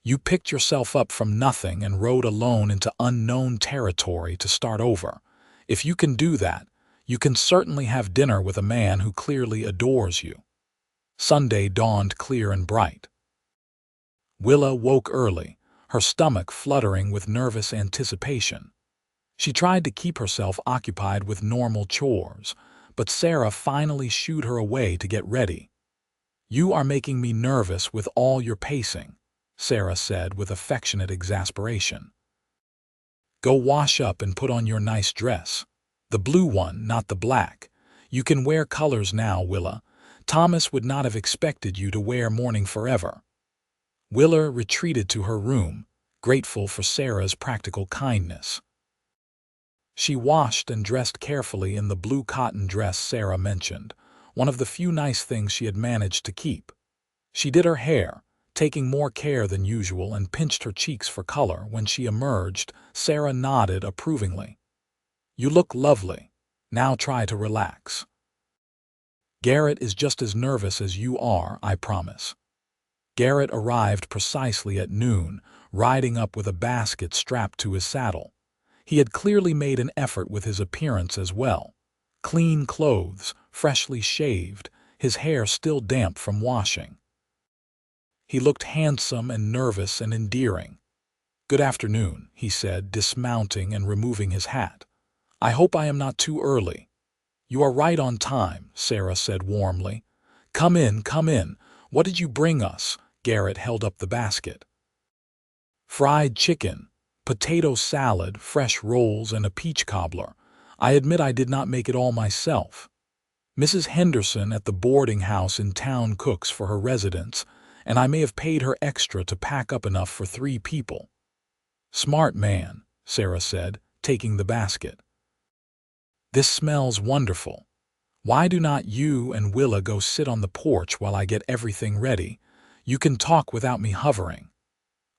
You picked yourself up from nothing and rode alone into unknown territory to start over. If you can do that, you can certainly have dinner with a man who clearly adores you." Sunday dawned clear and bright. Willa woke early, her stomach fluttering with nervous anticipation. She tried to keep herself occupied with normal chores, but Sarah finally shooed her away to get ready. "You are making me nervous with all your pacing," Sarah said with affectionate exasperation. "Go wash up and put on your nice dress. The blue one, not the black. You can wear colors now, Willa. Thomas would not have expected you to wear mourning forever." Willa retreated to her room, grateful for Sarah's practical kindness. She washed and dressed carefully in the blue cotton dress Sarah mentioned, one of the few nice things she had managed to keep. She did her hair, taking more care than usual, and pinched her cheeks for color. When she emerged, Sarah nodded approvingly. "You look lovely. Now try to relax. Garrett is just as nervous as you are, I promise." Garrett arrived precisely at noon, riding up with a basket strapped to his saddle. He had clearly made an effort with his appearance as well. Clean clothes, freshly shaved, his hair still damp from washing. He looked handsome and nervous and endearing. "Good afternoon," he said, dismounting and removing his hat. "I hope I am not too early." "You are right on time," Sarah said warmly. Come in, come in. What did you bring us?" Garrett held up the basket. "Fried chicken, potato salad, fresh rolls, and a peach cobbler. I admit I did not make it all myself. Mrs. Henderson at the boarding house in town cooks for her residents, and I may have paid her extra to pack up enough for 3 people. "Smart man," Sarah said, taking the basket. "This smells wonderful. Why do not you and Willa go sit on the porch while I get everything ready? You can talk without me hovering."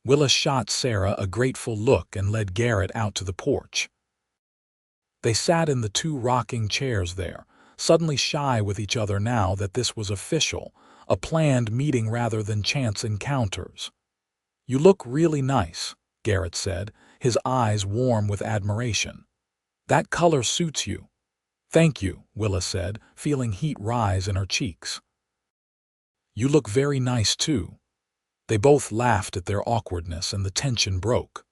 Willa shot Sarah a grateful look and led Garrett out to the porch. They sat in the 2 rocking chairs there, suddenly shy with each other now that this was official, a planned meeting rather than chance encounters. "You look really nice," Garrett said, his eyes warm with admiration. "That color suits you." "Thank you," Willa said, feeling heat rise in her cheeks. "You look very nice too." They both laughed at their awkwardness and the tension broke.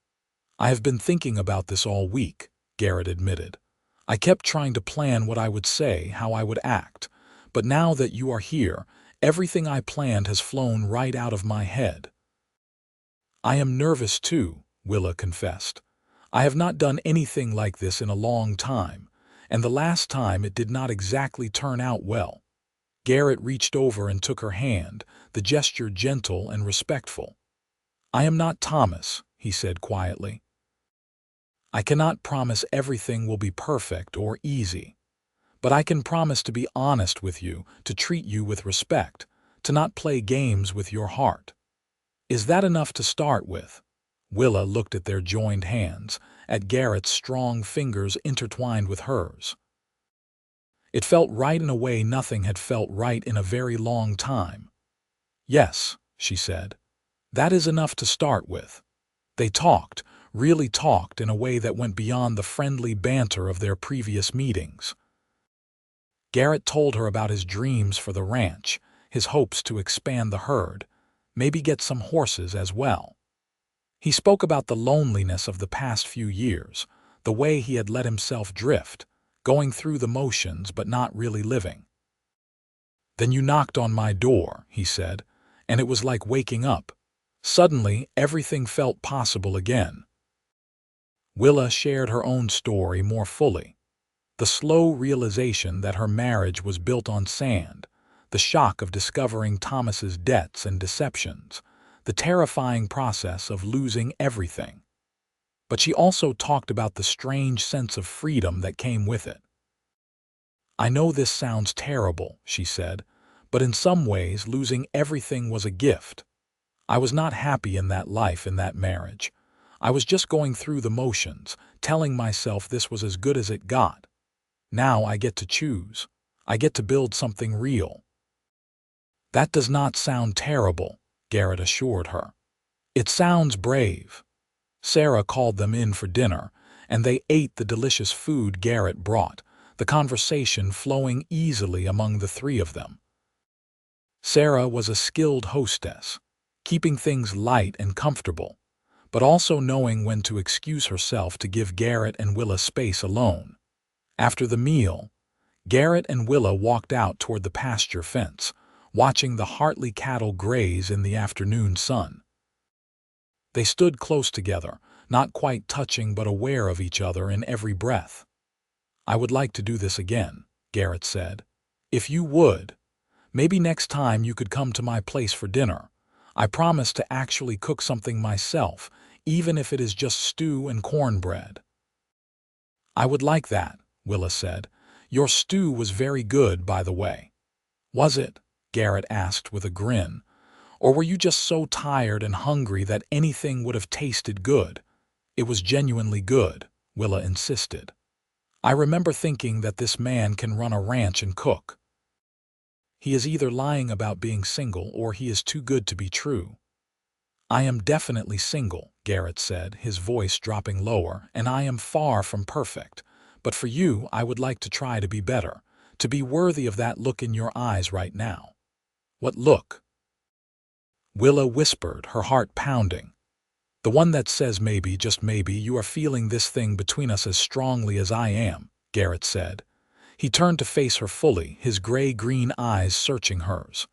"I have been thinking about this all week," Garrett admitted. "I kept trying to plan what I would say, how I would act, but now that you are here, everything I planned has flown right out of my head." "I am nervous too," Willa confessed. "I have not done anything like this in a long time, and the last time it did not exactly turn out well." Garrett reached over and took her hand, the gesture gentle and respectful. "I am not Thomas," he said quietly. "I cannot promise everything will be perfect or easy, but I can promise to be honest with you, to treat you with respect, to not play games with your heart. Is that enough to start with?" Willa looked at their joined hands, at Garrett's strong fingers intertwined with hers. It felt right in a way nothing had felt right in a very long time. "Yes," she said. "That is enough to start with." They talked, really talked in a way that went beyond the friendly banter of their previous meetings. Garrett told her about his dreams for the ranch, his hopes to expand the herd, maybe get some horses as well. He spoke about the loneliness of the past few years, the way he had let himself drift, going through the motions but not really living. "Then you knocked on my door," he said, "and it was like waking up. Suddenly, everything felt possible again." Willa shared her own story more fully. The slow realization that her marriage was built on sand, the shock of discovering Thomas's debts and deceptions, the terrifying process of losing everything. But she also talked about the strange sense of freedom that came with it. "I know this sounds terrible," she said, "but in some ways losing everything was a gift. I was not happy in that life, in that marriage. I was just going through the motions, telling myself this was as good as it got. Now I get to choose. I get to build something real." "That does not sound terrible," Garrett assured her. "It sounds brave." Sarah called them in for dinner, and they ate the delicious food Garrett brought, the conversation flowing easily among the 3 of them. Sarah was a skilled hostess, keeping things light and comfortable, but also knowing when to excuse herself to give Garrett and Willa space alone. After the meal, Garrett and Willa walked out toward the pasture fence, watching the Hartley cattle graze in the afternoon sun. They stood close together, not quite touching but aware of each other in every breath. "I would like to do this again," Garrett said. "If you would, maybe next time you could come to my place for dinner. I promise to actually cook something myself, even if it is just stew and cornbread." "I would like that," Willa said. "Your stew was very good, by the way." "Was it?" Garrett asked with a grin. "Or were you just so tired and hungry that anything would have tasted good?" "It was genuinely good," Willa insisted. "I remember thinking that this man can run a ranch and cook. He is either lying about being single or he is too good to be true." "I am definitely single," Garrett said, his voice dropping lower, "and I am far from perfect. But for you, I would like to try to be better, to be worthy of that look in your eyes right now." "What look?" Willa whispered, her heart pounding. "The one that says maybe, just maybe, you are feeling this thing between us as strongly as I am," Garrett said. He turned to face her fully, his gray-green eyes searching hers.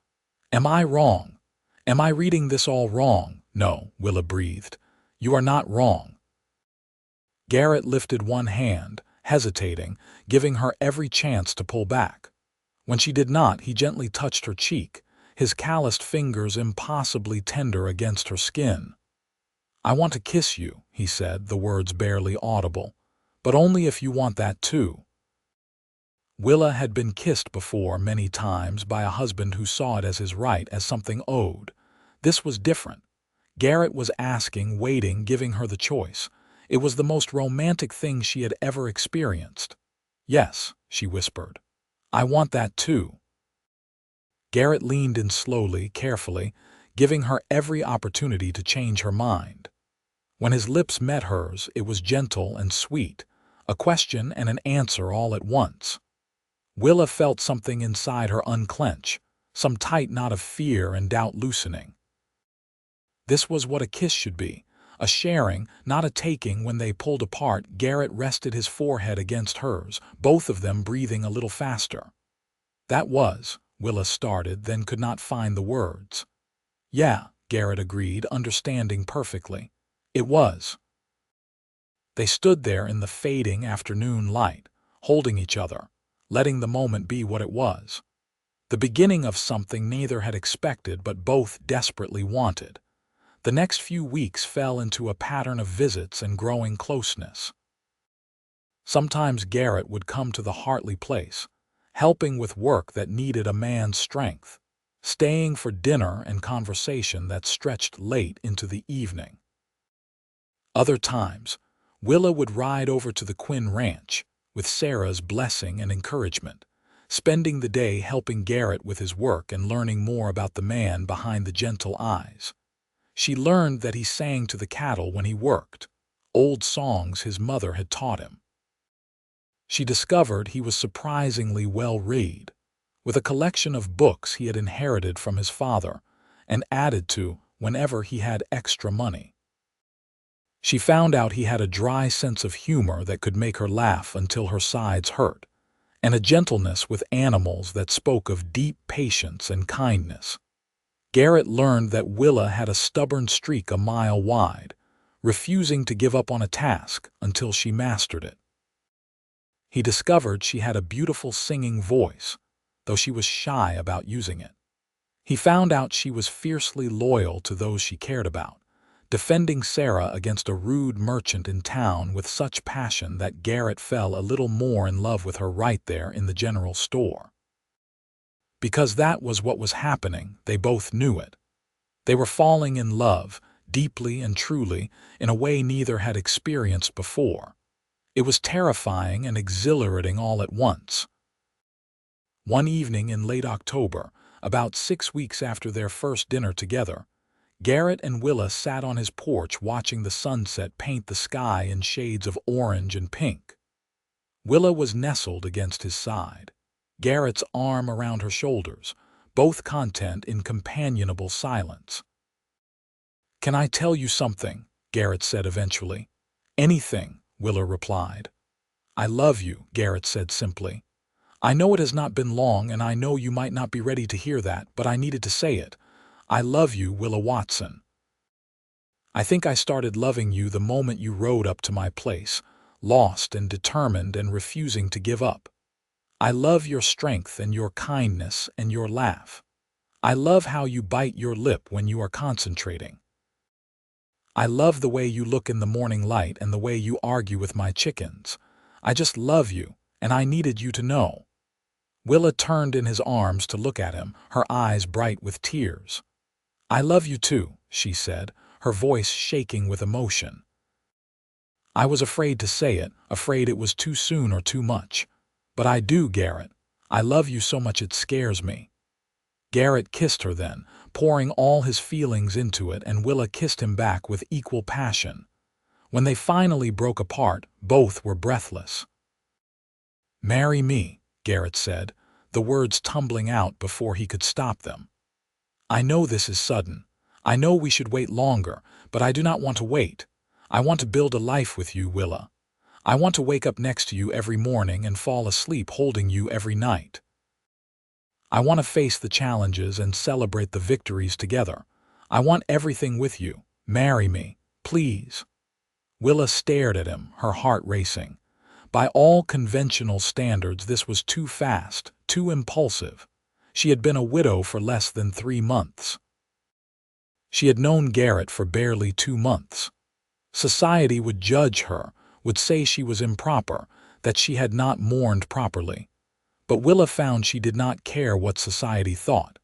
"Am I wrong? Am I reading this all wrong?" "No," Willa breathed. "You are not wrong." Garrett lifted one hand, hesitating, giving her every chance to pull back. When she did not, he gently touched her cheek, his calloused fingers impossibly tender against her skin. "I want to kiss you," he said, the words barely audible. "But only if you want that too." Willa had been kissed before many times by a husband who saw it as his right, as something owed. This was different. Garrett was asking, waiting, giving her the choice. It was the most romantic thing she had ever experienced. "Yes," she whispered. "I want that too." Garrett leaned in slowly, carefully, giving her every opportunity to change her mind. When his lips met hers, it was gentle and sweet, a question and an answer all at once. Willa felt something inside her unclench, some tight knot of fear and doubt loosening. This was what a kiss should be, a sharing, not a taking. When they pulled apart, Garrett rested his forehead against hers, both of them breathing a little faster. "That was," Willa started, then could not find the words. "Yeah," Garrett agreed, understanding perfectly. "It was." They stood there in the fading afternoon light, holding each other, letting the moment be what it was. The beginning of something neither had expected but both desperately wanted. The next few weeks fell into a pattern of visits and growing closeness. Sometimes Garrett would come to the Hartley place, helping with work that needed a man's strength, staying for dinner and conversation that stretched late into the evening. Other times, Willa would ride over to the Quinn ranch, with Sarah's blessing and encouragement, spending the day helping Garrett with his work and learning more about the man behind the gentle eyes. She learned that he sang to the cattle when he worked, old songs his mother had taught him. She discovered he was surprisingly well-read, with a collection of books he had inherited from his father and added to whenever he had extra money. She found out he had a dry sense of humor that could make her laugh until her sides hurt, and a gentleness with animals that spoke of deep patience and kindness. Garrett learned that Willa had a stubborn streak a mile wide, refusing to give up on a task until she mastered it. He discovered she had a beautiful singing voice, though she was shy about using it. He found out she was fiercely loyal to those she cared about, defending Sarah against a rude merchant in town with such passion that Garrett fell a little more in love with her right there in the general store. Because that was what was happening, they both knew it. They were falling in love, deeply and truly, in a way neither had experienced before. It was terrifying and exhilarating all at once. One evening in late October, about 6 weeks after their first dinner together, Garrett and Willa sat on his porch watching the sunset paint the sky in shades of orange and pink. Willa was nestled against his side, Garrett's arm around her shoulders, both content in companionable silence. "Can I tell you something?" Garrett said eventually. "Anything," Willa replied. "I love you," Garrett said simply. "I know it has not been long, and I know you might not be ready to hear that, but I needed to say it. I love you, Willa Watson. I think I started loving you the moment you rode up to my place, lost and determined and refusing to give up. I love your strength and your kindness and your laugh. I love how you bite your lip when you are concentrating. I love the way you look in the morning light and the way you argue with my chickens. I just love you, and I needed you to know." Willa turned in his arms to look at him, her eyes bright with tears. "I love you too," she said, her voice shaking with emotion. "I was afraid to say it, afraid it was too soon or too much. But I do, Garrett. I love you so much it scares me." Garrett kissed her then, pouring all his feelings into it, and Willa kissed him back with equal passion. When they finally broke apart, both were breathless. "Marry me," Garrett said, the words tumbling out before he could stop them. "I know this is sudden. I know we should wait longer, but I do not want to wait. I want to build a life with you, Willa. I want to wake up next to you every morning and fall asleep holding you every night. I want to face the challenges and celebrate the victories together. I want everything with you. Marry me, please." Willa stared at him, her heart racing. By all conventional standards, this was too fast, too impulsive. She had been a widow for less than 3 months. She had known Garrett for barely 2 months. Society would judge her, would say she was improper, that she had not mourned properly. But Willa found she did not care what society thought.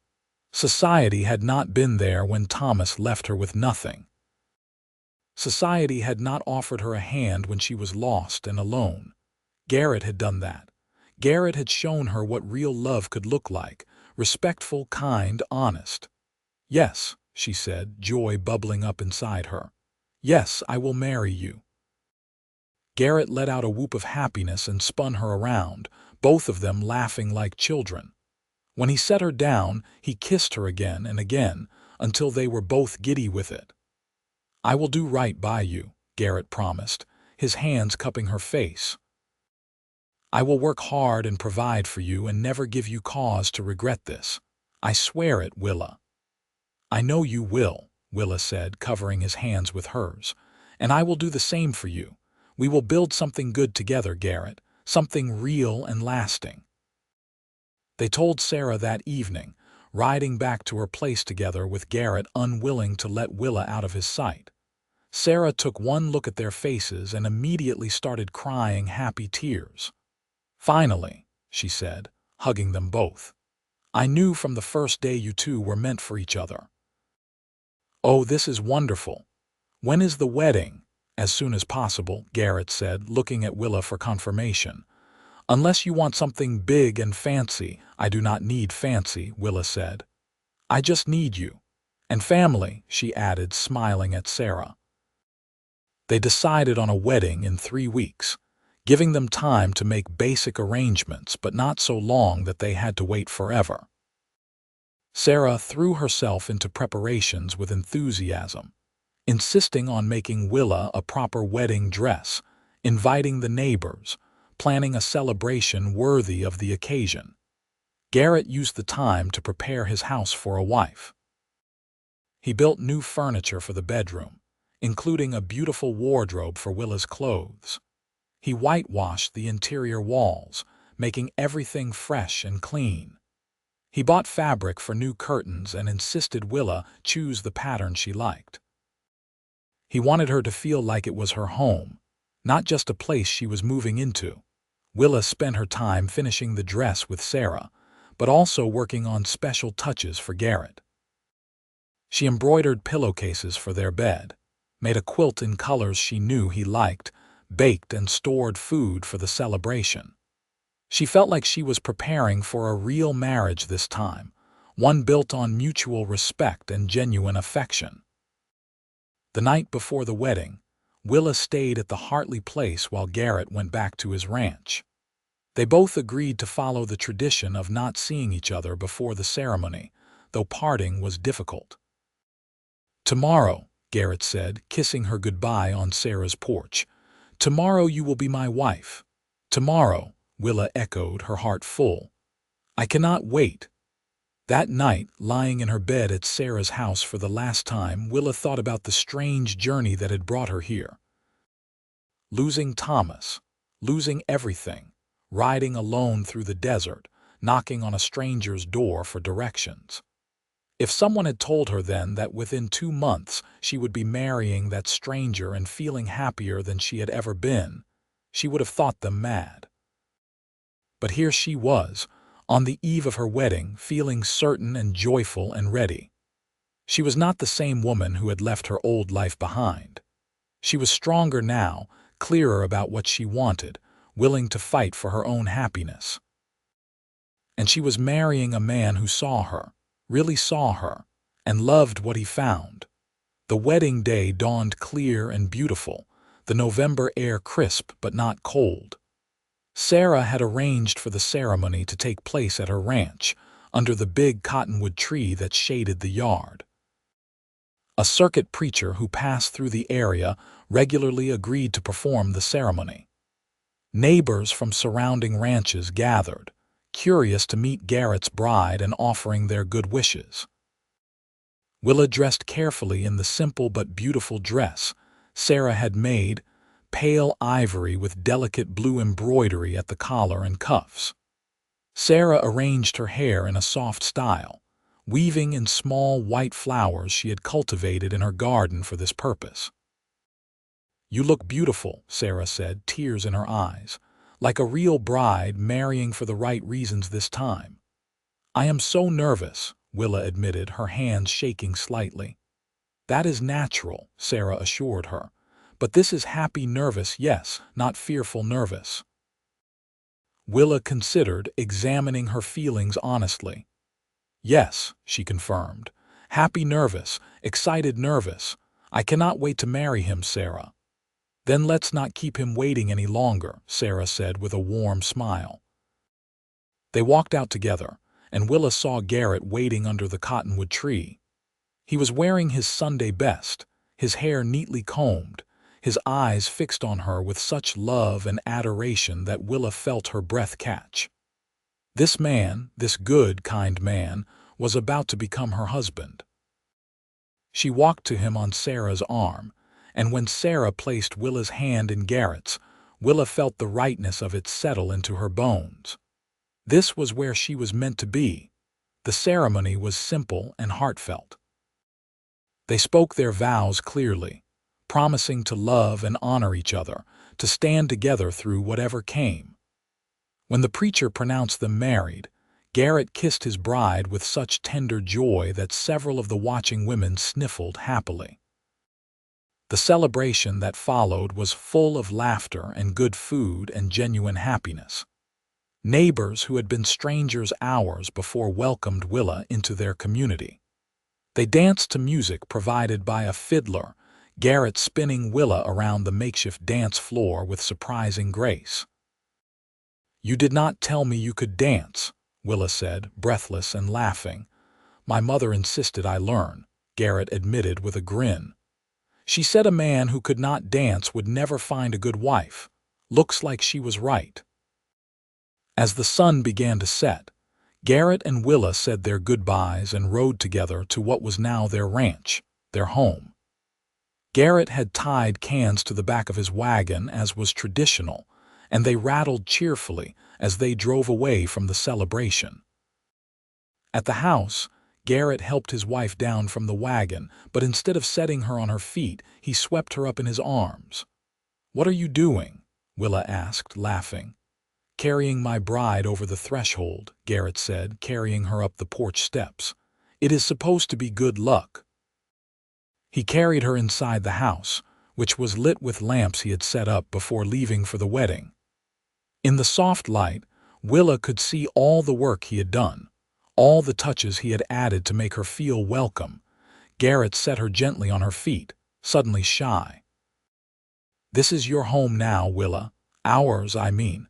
Society had not been there when Thomas left her with nothing. Society had not offered her a hand when she was lost and alone. Garrett had done that. Garrett had shown her what real love could look like, respectful, kind, honest. "Yes," she said, joy bubbling up inside her. "Yes, I will marry you." Garrett let out a whoop of happiness and spun her around, both of them laughing like children. When he set her down, he kissed her again and again, until they were both giddy with it. "I will do right by you," Garrett promised, his hands cupping her face. "I will work hard and provide for you and never give you cause to regret this. I swear it, Willa." "I know you will," Willa said, covering his hands with hers. "And I will do the same for you. We will build something good together, Garrett, something real and lasting." They told Sarah that evening, riding back to her place together with Garrett unwilling to let Willa out of his sight. Sarah took one look at their faces and immediately started crying happy tears. "Finally," she said, hugging them both. "I knew from the first day you two were meant for each other." "Oh, this is wonderful. When is the wedding?" "As soon as possible," Garrett said, looking at Willa for confirmation. "Unless you want something big and fancy." "I do not need fancy," Willa said. "I just need you. And family," she added, smiling at Sarah. They decided on a wedding in 3 weeks, giving them time to make basic arrangements, but not so long that they had to wait forever. Sarah threw herself into preparations with enthusiasm, insisting on making Willa a proper wedding dress, inviting the neighbors, planning a celebration worthy of the occasion. Garrett used the time to prepare his house for a wife. He built new furniture for the bedroom, including a beautiful wardrobe for Willa's clothes. He whitewashed the interior walls, making everything fresh and clean. He bought fabric for new curtains and insisted Willa choose the pattern she liked. He wanted her to feel like it was her home, not just a place she was moving into. Willa spent her time finishing the dress with Sarah, but also working on special touches for Garrett. She embroidered pillowcases for their bed, made a quilt in colors she knew he liked, baked and stored food for the celebration. She felt like she was preparing for a real marriage this time, one built on mutual respect and genuine affection. The night before the wedding, Willa stayed at the Hartley place while Garrett went back to his ranch. They both agreed to follow the tradition of not seeing each other before the ceremony, though parting was difficult. "Tomorrow," Garrett said, kissing her goodbye on Sarah's porch. "Tomorrow you will be my wife." "Tomorrow," Willa echoed, her heart full. "I cannot wait." That night, lying in her bed at Sarah's house for the last time, Willa thought about the strange journey that had brought her here. Losing Thomas, losing everything, riding alone through the desert, knocking on a stranger's door for directions. If someone had told her then that within 2 months she would be marrying that stranger and feeling happier than she had ever been, she would have thought them mad. But here she was, on the eve of her wedding, feeling certain and joyful and ready. She was not the same woman who had left her old life behind. She was stronger now, clearer about what she wanted, willing to fight for her own happiness. And she was marrying a man who saw her, really saw her, and loved what he found. The wedding day dawned clear and beautiful, the November air crisp but not cold. Sarah had arranged for the ceremony to take place at her ranch, under the big cottonwood tree that shaded the yard. A circuit preacher who passed through the area regularly agreed to perform the ceremony. Neighbors from surrounding ranches gathered, curious to meet Garrett's bride and offering their good wishes. Willa dressed carefully in the simple but beautiful dress Sarah had made, pale ivory with delicate blue embroidery at the collar and cuffs. Sarah arranged her hair in a soft style, weaving in small white flowers she had cultivated in her garden for this purpose. "You look beautiful," Sarah said, tears in her eyes, "like a real bride marrying for the right reasons this time." "I am so nervous," Willa admitted, her hands shaking slightly. "That is natural," Sarah assured her. "But this is happy nervous, yes, not fearful nervous." Willa considered, examining her feelings honestly. "Yes," she confirmed. "Happy nervous, excited nervous. I cannot wait to marry him, Sarah." "Then let's not keep him waiting any longer," Sarah said with a warm smile. They walked out together, and Willa saw Garrett waiting under the cottonwood tree. He was wearing his Sunday best, his hair neatly combed, his eyes fixed on her with such love and adoration that Willa felt her breath catch. This man, this good, kind man, was about to become her husband. She walked to him on Sarah's arm, and when Sarah placed Willa's hand in Garrett's, Willa felt the rightness of it settle into her bones. This was where she was meant to be. The ceremony was simple and heartfelt. They spoke their vows clearly, promising to love and honor each other, to stand together through whatever came. When the preacher pronounced them married, Garrett kissed his bride with such tender joy that several of the watching women sniffled happily. The celebration that followed was full of laughter and good food and genuine happiness. Neighbors who had been strangers hours before welcomed Willa into their community. They danced to music provided by a fiddler, Garrett spinning Willa around the makeshift dance floor with surprising grace. "You did not tell me you could dance," Willa said, breathless and laughing. "My mother insisted I learn," Garrett admitted with a grin. "She said a man who could not dance would never find a good wife. Looks like she was right." As the sun began to set, Garrett and Willa said their goodbyes and rode together to what was now their ranch, their home. Garrett had tied cans to the back of his wagon as was traditional, and they rattled cheerfully as they drove away from the celebration. At the house, Garrett helped his wife down from the wagon, but instead of setting her on her feet, he swept her up in his arms. "What are you doing?" Willa asked, laughing. "Carrying my bride over the threshold," Garrett said, carrying her up the porch steps. "It is supposed to be good luck." He carried her inside the house, which was lit with lamps he had set up before leaving for the wedding. In the soft light, Willa could see all the work he had done, all the touches he had added to make her feel welcome. Garrett set her gently on her feet, suddenly shy. "This is your home now, Willa. Ours, I mean.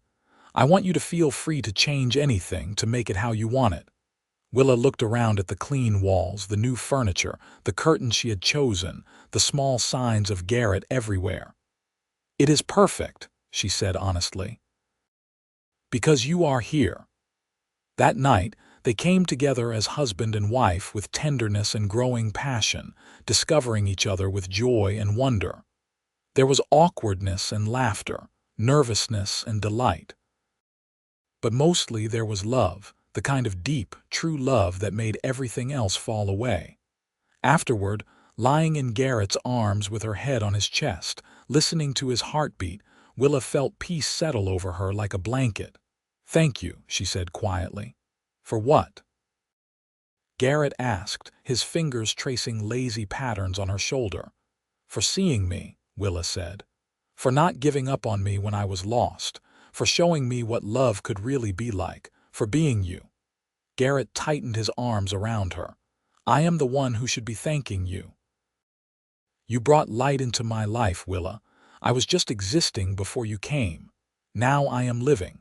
I want you to feel free to change anything to make it how you want it." Willa looked around at the clean walls, the new furniture, the curtains she had chosen, the small signs of Garrett everywhere. "It is perfect," she said honestly. "Because you are here." That night, they came together as husband and wife with tenderness and growing passion, discovering each other with joy and wonder. There was awkwardness and laughter, nervousness and delight. But mostly there was love, the kind of deep, true love that made everything else fall away. Afterward, lying in Garrett's arms with her head on his chest, listening to his heartbeat, Willa felt peace settle over her like a blanket. "Thank you," she said quietly. "For what?" Garrett asked, his fingers tracing lazy patterns on her shoulder. "For seeing me," Willa said. "For not giving up on me when I was lost. For showing me what love could really be like. For being you." Garrett tightened his arms around her. "I am the one who should be thanking you. You brought light into my life, Willa. I was just existing before you came. Now I am living.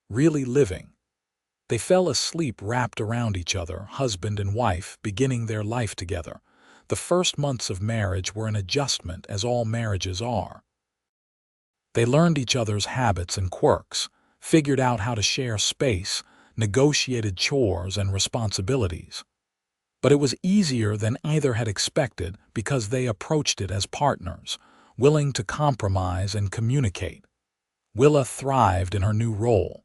Really living." They fell asleep wrapped around each other, husband and wife, beginning their life together. The first months of marriage were an adjustment, as all marriages are. They learned each other's habits and quirks, figured out how to share space, negotiated chores and responsibilities. But it was easier than either had expected because they approached it as partners, willing to compromise and communicate. Willa thrived in her new role.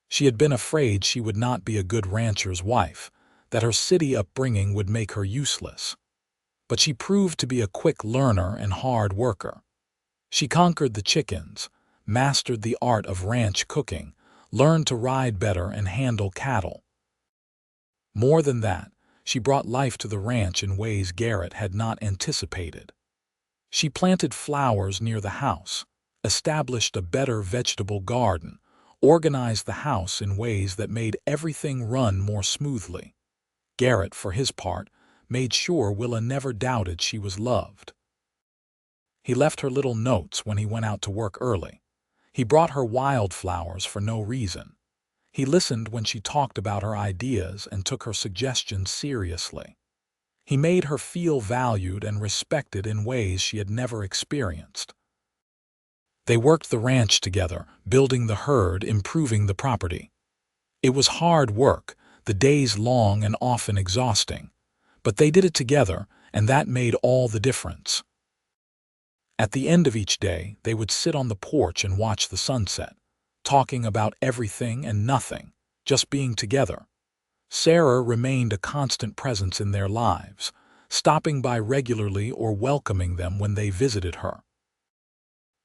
She had been afraid she would not be a good rancher's wife, that her city upbringing would make her useless. But she proved to be a quick learner and hard worker. She conquered the chickens, mastered the art of ranch cooking, learned to ride better and handle cattle. More than that, she brought life to the ranch in ways Garrett had not anticipated. She planted flowers near the house, established a better vegetable garden, organized the house in ways that made everything run more smoothly. Garrett, for his part, made sure Willa never doubted she was loved. He left her little notes when he went out to work early. He brought her wildflowers for no reason. He listened when she talked about her ideas and took her suggestions seriously. He made her feel valued and respected in ways she had never experienced. They worked the ranch together, building the herd, improving the property. It was hard work, the days long and often exhausting. But they did it together, and that made all the difference. At the end of each day, they would sit on the porch and watch the sunset, talking about everything and nothing, just being together. Sarah remained a constant presence in their lives, stopping by regularly or welcoming them when they visited her.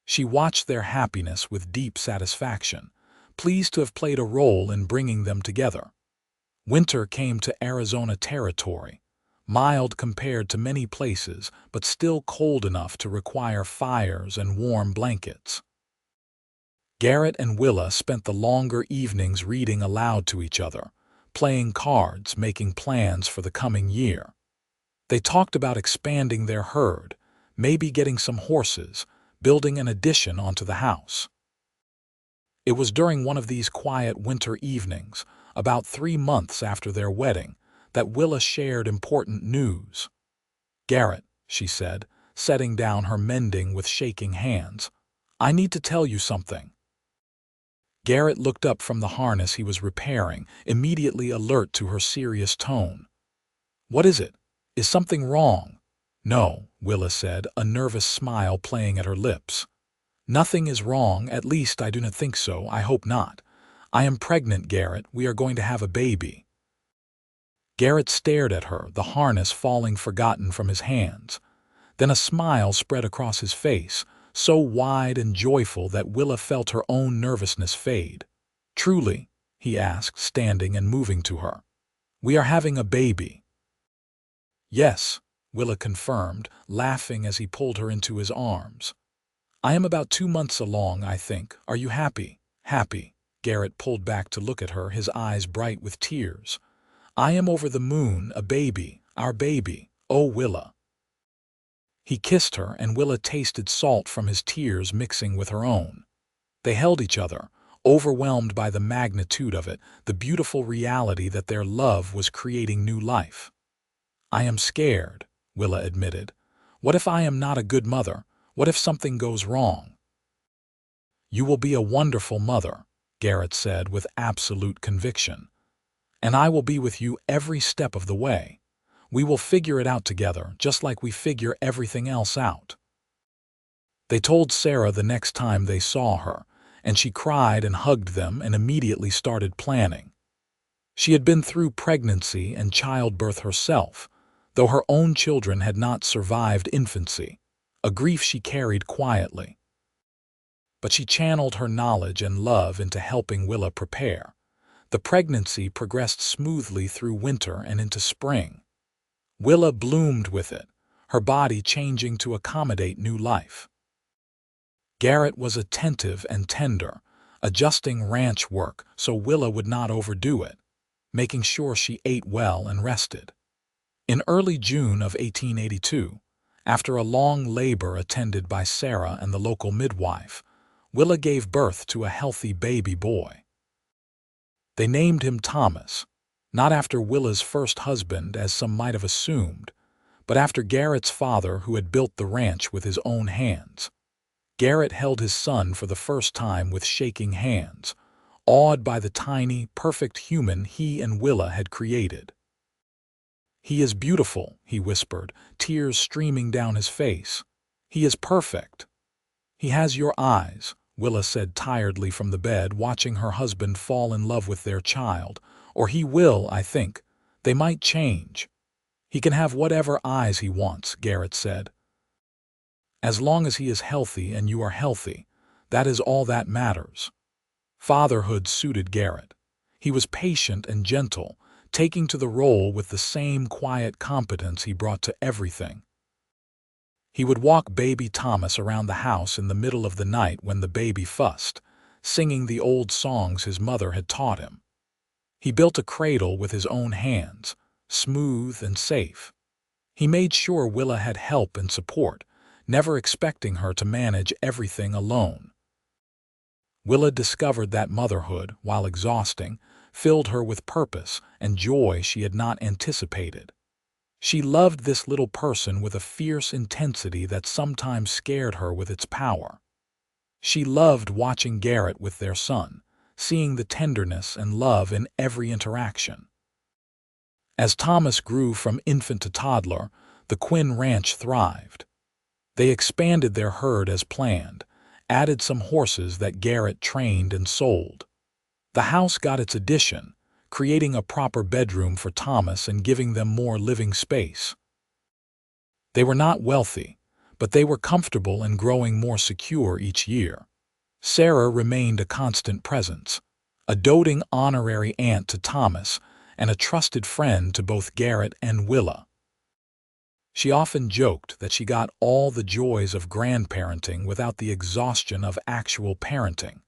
She watched their happiness with deep satisfaction, pleased to have played a role in bringing them together. Winter came to Arizona territory, mild compared to many places, but still cold enough to require fires and warm blankets. Garrett and Willa spent the longer evenings reading aloud to each other, playing cards, making plans for the coming year. They talked about expanding their herd, maybe getting some horses, building an addition onto the house. It was during one of these quiet winter evenings, about 3 months after their wedding, that Willa shared important news. "Garrett," she said, setting down her mending with shaking hands, "I need to tell you something." Garrett looked up from the harness he was repairing, immediately alert to her serious tone. "What is it? Is something wrong?" "No," Willa said, a nervous smile playing at her lips. "Nothing is wrong, at least I do not think so, I hope not. I am pregnant, Garrett, we are going to have a baby." Garrett stared at her, the harness falling forgotten from his hands. Then a smile spread across his face, so wide and joyful that Willa felt her own nervousness fade. "Truly?" he asked, standing and moving to her. "We are having a baby." "Yes," Willa confirmed, laughing as he pulled her into his arms. "I am about 2 months along, I think. Are you happy?" "Happy." Garrett pulled back to look at her, his eyes bright with tears. "I am over the moon, a baby, our baby. Oh, Willa." He kissed her, and Willa tasted salt from his tears mixing with her own. They held each other, overwhelmed by the magnitude of it, the beautiful reality that their love was creating new life. "I am scared," Willa admitted. "What if I am not a good mother? What if something goes wrong?" "You will be a wonderful mother," Garrett said with absolute conviction. "And I will be with you every step of the way. We will figure it out together, just like we figure everything else out." They told Sarah the next time they saw her, and she cried and hugged them and immediately started planning. She had been through pregnancy and childbirth herself, though her own children had not survived infancy, a grief she carried quietly. But she channeled her knowledge and love into helping Willa prepare. The pregnancy progressed smoothly through winter and into spring. Willa bloomed with it, her body changing to accommodate new life. Garrett was attentive and tender, adjusting ranch work so Willa would not overdo it, making sure she ate well and rested. In early June of 1882, after a long labor attended by Sarah and the local midwife, Willa gave birth to a healthy baby boy. They named him Thomas, not after Willa's first husband as some might have assumed, but after Garrett's father who had built the ranch with his own hands. Garrett held his son for the first time with shaking hands, awed by the tiny, perfect human he and Willa had created. "He is beautiful," he whispered, tears streaming down his face. "He is perfect." "He has your eyes," Willa said tiredly from the bed, watching her husband fall in love with their child. "Or he will, I think. They might change." "He can have whatever eyes he wants," Garrett said. "As long as he is healthy and you are healthy, that is all that matters." Fatherhood suited Garrett. He was patient and gentle, taking to the role with the same quiet competence he brought to everything. He would walk baby Thomas around the house in the middle of the night when the baby fussed, singing the old songs his mother had taught him. He built a cradle with his own hands, smooth and safe. He made sure Willa had help and support, never expecting her to manage everything alone. Willa discovered that motherhood, while exhausting, filled her with purpose and joy she had not anticipated. She loved this little person with a fierce intensity that sometimes scared her with its power. She loved watching Garrett with their son, seeing the tenderness and love in every interaction. As Thomas grew from infant to toddler, the Quinn Ranch thrived. They expanded their herd as planned, added some horses that Garrett trained and sold. The house got its addition, creating a proper bedroom for Thomas and giving them more living space. They were not wealthy, but they were comfortable and growing more secure each year. Sarah remained a constant presence, a doting honorary aunt to Thomas and a trusted friend to both Garrett and Willa. She often joked that she got all the joys of grandparenting without the exhaustion of actual parenting.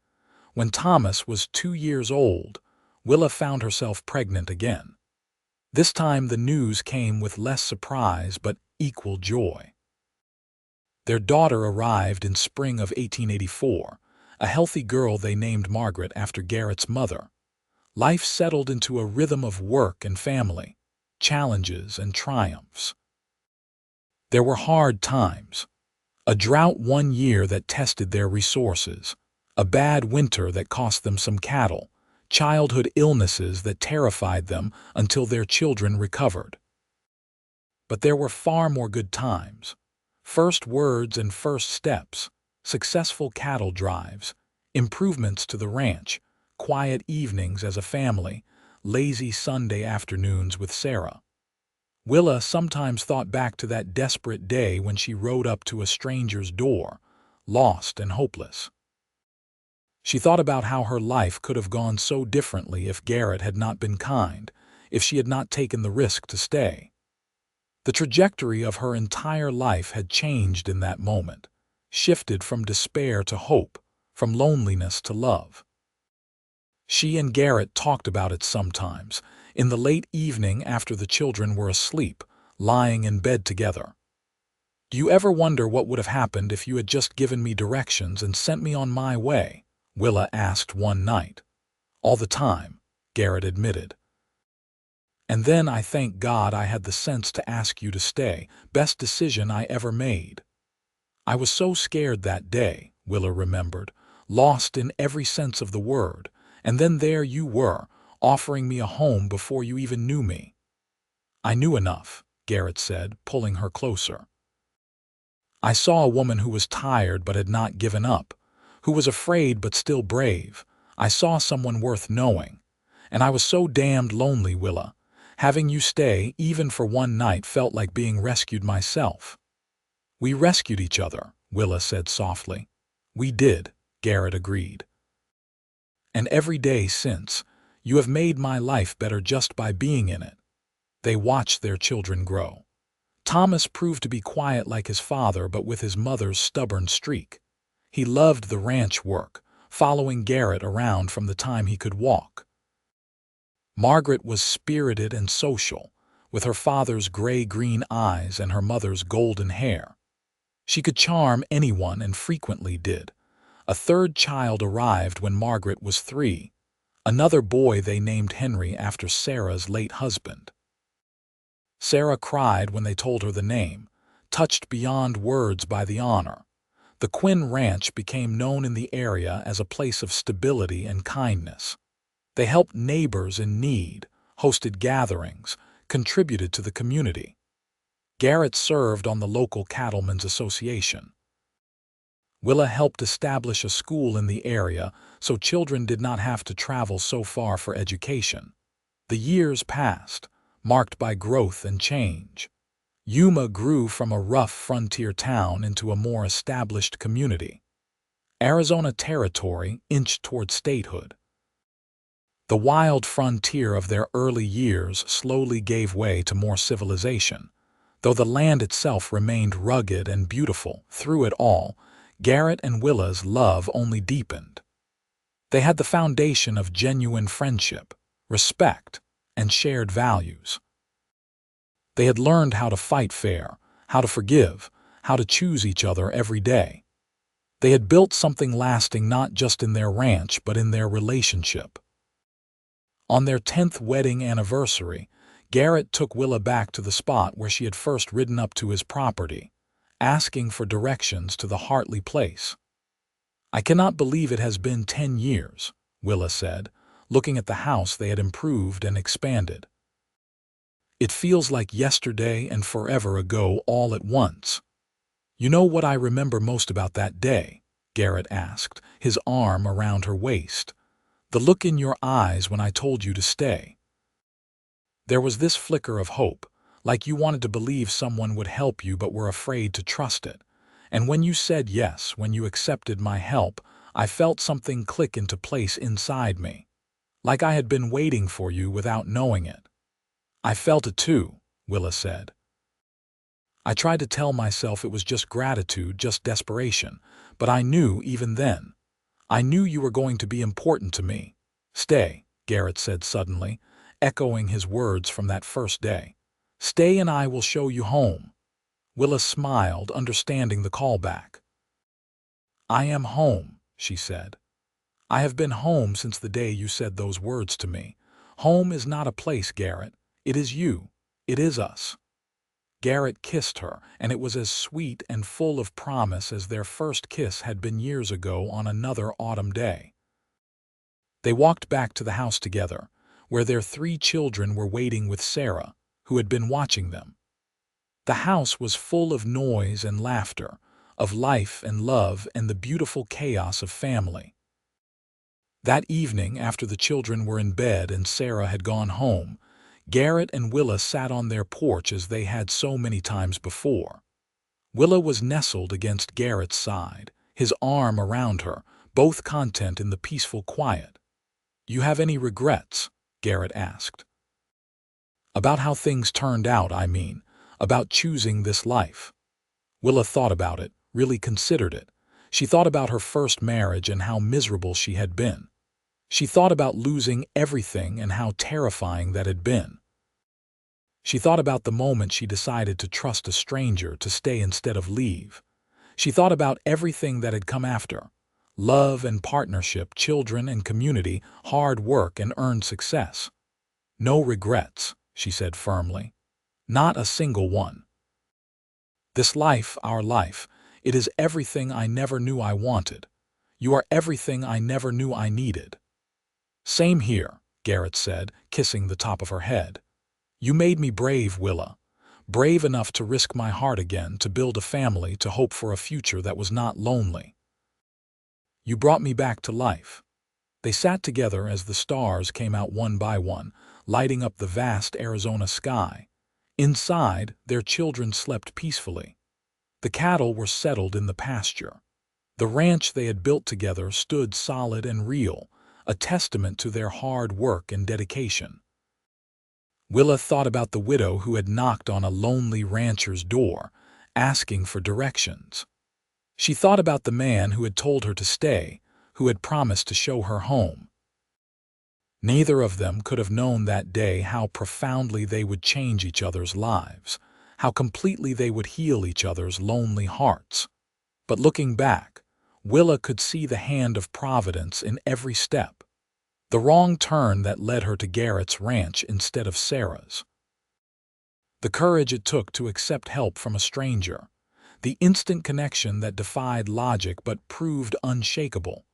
When Thomas was 2 years old, Willa found herself pregnant again. This time the news came with less surprise but equal joy. Their daughter arrived in spring of 1884, a healthy girl they named Margaret after Garrett's mother. Life settled into a rhythm of work and family, challenges and triumphs. There were hard times. A drought one year that tested their resources, a bad winter that cost them some cattle, childhood illnesses that terrified them until their children recovered. But there were far more good times. First words and first steps, successful cattle drives, improvements to the ranch, quiet evenings as a family, lazy Sunday afternoons with Sarah. Willa sometimes thought back to that desperate day when she rode up to a stranger's door, lost and hopeless. She thought about how her life could have gone so differently if Garrett had not been kind, if she had not taken the risk to stay. The trajectory of her entire life had changed in that moment, shifted from despair to hope, from loneliness to love. She and Garrett talked about it sometimes, in the late evening after the children were asleep, lying in bed together. "Do you ever wonder what would have happened if you had just given me directions and sent me on my way?" Willa asked one night. "All the time," Garrett admitted. "And then I thank God I had the sense to ask you to stay. Best decision I ever made." "I was so scared that day," Willa remembered, "lost in every sense of the word, and then there you were, offering me a home before you even knew me." "I knew enough," Garrett said, pulling her closer. "I saw a woman who was tired but had not given up, who was afraid but still brave. I saw someone worth knowing. And I was so damned lonely, Willa. Having you stay, even for one night, felt like being rescued myself." "We rescued each other," Willa said softly. "We did," Garrett agreed. "And every day since, you have made my life better just by being in it." They watched their children grow. Thomas proved to be quiet like his father, but with his mother's stubborn streak. He loved the ranch work, following Garrett around from the time he could walk. Margaret was spirited and social, with her father's gray-green eyes and her mother's golden hair. She could charm anyone and frequently did. A third child arrived when Margaret was 3, another boy they named Henry after Sarah's late husband. Sarah cried when they told her the name, touched beyond words by the honor. The Quinn Ranch became known in the area as a place of stability and kindness. They helped neighbors in need, hosted gatherings, contributed to the community. Garrett served on the local Cattlemen's Association. Willa helped establish a school in the area so children did not have to travel so far for education. The years passed, marked by growth and change. Yuma grew from a rough frontier town into a more established community. Arizona Territory inched toward statehood. The wild frontier of their early years slowly gave way to more civilization. Though the land itself remained rugged and beautiful, through it all, Garrett and Willa's love only deepened. They had the foundation of genuine friendship, respect, and shared values. They had learned how to fight fair, how to forgive, how to choose each other every day. They had built something lasting not just in their ranch but in their relationship. On their 10th wedding anniversary, Garrett took Willa back to the spot where she had first ridden up to his property, asking for directions to the Hartley place. "I cannot believe it has been 10 years, Willa said, looking at the house they had improved and expanded. "It feels like yesterday and forever ago all at once." "You know what I remember most about that day?" Garrett asked, his arm around her waist. "The look in your eyes when I told you to stay. There was this flicker of hope, like you wanted to believe someone would help you but were afraid to trust it. And when you said yes, when you accepted my help, I felt something click into place inside me. Like I had been waiting for you without knowing it." "I felt it too," Willa said. "I tried to tell myself it was just gratitude, just desperation, but I knew even then. I knew you were going to be important to me." "Stay," Garrett said suddenly, echoing his words from that first day. "Stay and I will show you home." Willa smiled, understanding the callback. "I am home," she said. "I have been home since the day you said those words to me. Home is not a place, Garrett. It is you. It is us." Garrett kissed her, and it was as sweet and full of promise as their first kiss had been years ago on another autumn day. They walked back to the house together, where their 3 children were waiting with Sarah, who had been watching them. The house was full of noise and laughter, of life and love and the beautiful chaos of family. That evening, after the children were in bed and Sarah had gone home, Garrett and Willa sat on their porch as they had so many times before. Willa was nestled against Garrett's side, his arm around her, both content in the peaceful quiet. "You have any regrets?" Garrett asked. "About how things turned out, I mean, about choosing this life." Willa thought about it, really considered it. She thought about her first marriage and how miserable she had been. She thought about losing everything and how terrifying that had been. She thought about the moment she decided to trust a stranger, to stay instead of leave. She thought about everything that had come after: love and partnership, children and community, hard work and earned success. "No regrets," she said firmly. "Not a single one. This life, our life, it is everything I never knew I wanted. You are everything I never knew I needed." "Same here," Garrett said, kissing the top of her head. "You made me brave, Willa. Brave enough to risk my heart again, to build a family, to hope for a future that was not lonely." You brought me back to life." They sat together as the stars came out one by one, lighting up the vast Arizona sky. Inside, their children slept peacefully. The cattle were settled in the pasture. The ranch they had built together stood solid and real, a testament to their hard work and dedication. Willa thought about the widow who had knocked on a lonely rancher's door, asking for directions. She thought about the man who had told her to stay, who had promised to show her home. Neither of them could have known that day how profoundly they would change each other's lives, how completely they would heal each other's lonely hearts. But looking back, Willa could see the hand of Providence in every step. The wrong turn that led her to Garrett's ranch instead of Sarah's. The courage it took to accept help from a stranger. The instant connection that defied logic but proved unshakable.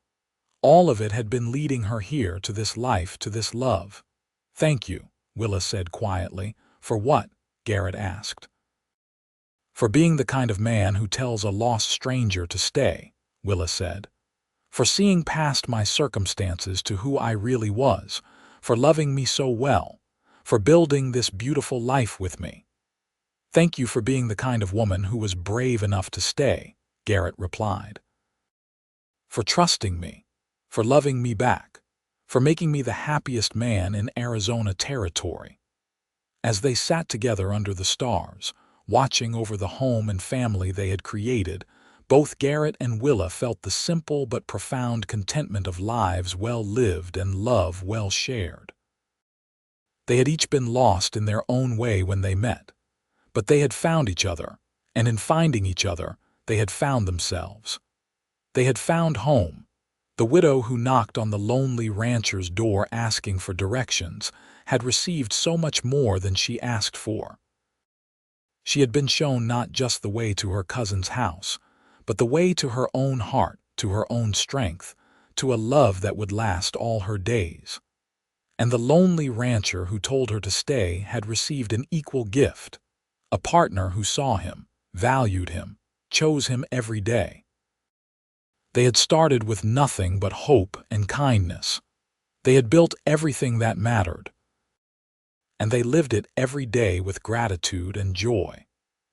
All of it had been leading her here to this life, to this love. "Thank you," Willa said quietly. "For what?" Garrett asked. "For being the kind of man who tells a lost stranger to stay," Willa said. "For seeing past my circumstances to who I really was, for loving me so well, for building this beautiful life with me." "Thank you for being the kind of woman who was brave enough to stay," Garrett replied. "For trusting me, for loving me back, for making me the happiest man in Arizona territory." As they sat together under the stars, watching over the home and family they had created, both Garrett and Willa felt the simple but profound contentment of lives well lived and love well shared. They had each been lost in their own way when they met, but they had found each other, and in finding each other, they had found themselves. They had found home. The widow who knocked on the lonely rancher's door asking for directions had received so much more than she asked for. She had been shown not just the way to her cousin's house, but the way to her own heart, to her own strength, to a love that would last all her days. And the lonely rancher who told her to stay had received an equal gift, a partner who saw him, valued him, chose him every day. They had started with nothing but hope and kindness. They had built everything that mattered, and they lived it every day with gratitude and joy,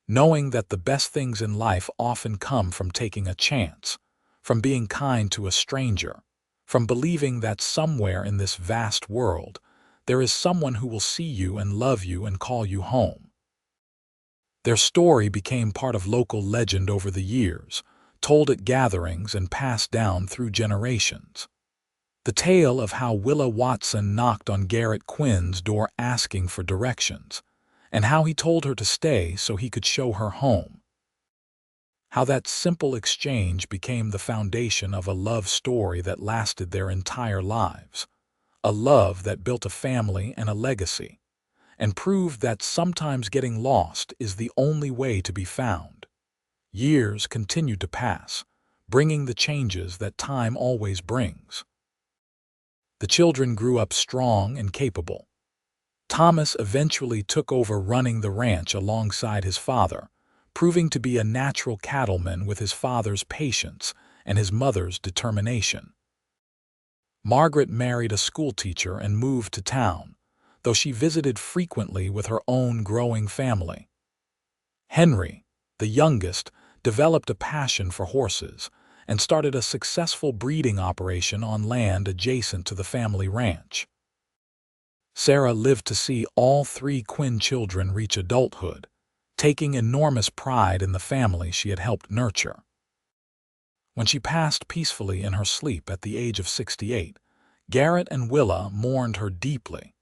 knowing that the best things in life often come from taking a chance, from being kind to a stranger, from believing that somewhere in this vast world there is someone who will see you and love you and call you home. Their story became part of local legend over the years, told at gatherings and passed down through generations. The tale of how Willa Watson knocked on Garrett Quinn's door asking for directions, and how he told her to stay so he could show her home. How that simple exchange became the foundation of a love story that lasted their entire lives, a love that built a family and a legacy, and proved that sometimes getting lost is the only way to be found. Years continued to pass, bringing the changes that time always brings. The children grew up strong and capable. Thomas eventually took over running the ranch alongside his father, proving to be a natural cattleman with his father's patience and his mother's determination. Margaret married a schoolteacher and moved to town, though she visited frequently with her own growing family. Henry, the youngest, developed a passion for horses and started a successful breeding operation on land adjacent to the family ranch. Sarah lived to see all three Quinn children reach adulthood, taking enormous pride in the family she had helped nurture. When she passed peacefully in her sleep at the age of 68, Garrett and Willa mourned her deeply,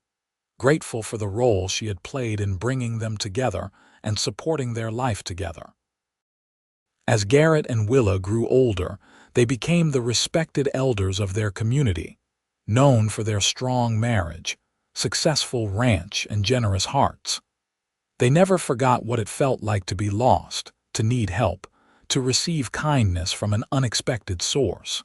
grateful for the role she had played in bringing them together and supporting their life together. As Garrett and Willa grew older, they became the respected elders of their community, known for their strong marriage, successful ranch, and generous hearts. They never forgot what it felt like to be lost, to need help, to receive kindness from an unexpected source.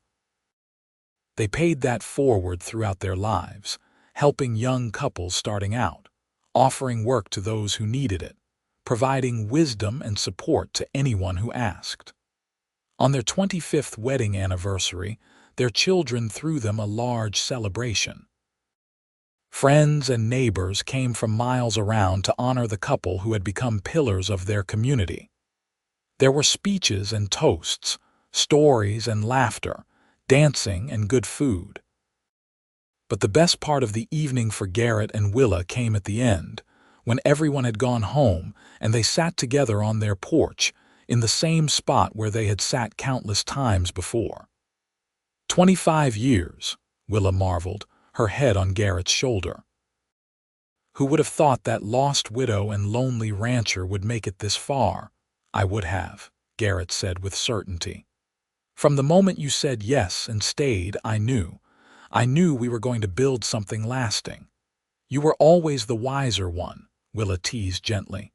They paid that forward throughout their lives, helping young couples starting out, offering work to those who needed it, providing wisdom and support to anyone who asked. On their 25th wedding anniversary, their children threw them a large celebration. Friends and neighbors came from miles around to honor the couple who had become pillars of their community. There were speeches and toasts, stories and laughter, dancing and good food. But the best part of the evening for Garrett and Willa came at the end, when everyone had gone home and they sat together on their porch, in the same spot where they had sat countless times before. 25 years, Willa marveled, her head on Garrett's shoulder. Who would have thought that lost widow and lonely rancher would make it this far? I would have, Garrett said with certainty. From the moment you said yes and stayed, I knew we were going to build something lasting. You were always the wiser one, Willa teased gently.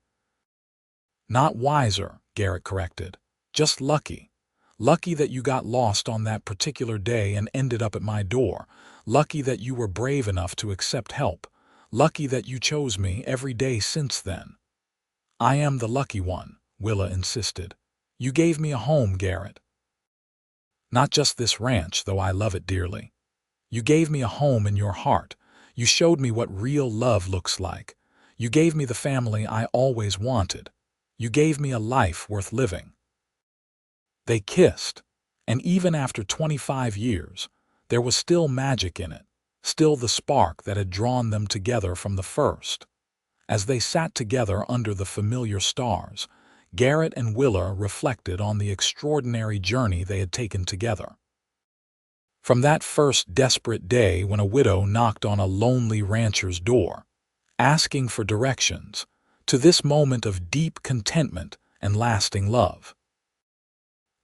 Not wiser, Garrett corrected. Just lucky. Lucky that you got lost on that particular day and ended up at my door. Lucky that you were brave enough to accept help. Lucky that you chose me every day since then. I am the lucky one, Willa insisted. You gave me a home, Garrett. Not just this ranch, though I love it dearly. You gave me a home in your heart. You showed me what real love looks like. You gave me the family I always wanted. You gave me a life worth living. They kissed, and even after 25 years, there was still magic in it, still the spark that had drawn them together from the first. As they sat together under the familiar stars, Garrett and Willa reflected on the extraordinary journey they had taken together. From that first desperate day when a widow knocked on a lonely rancher's door, asking for directions, to this moment of deep contentment and lasting love.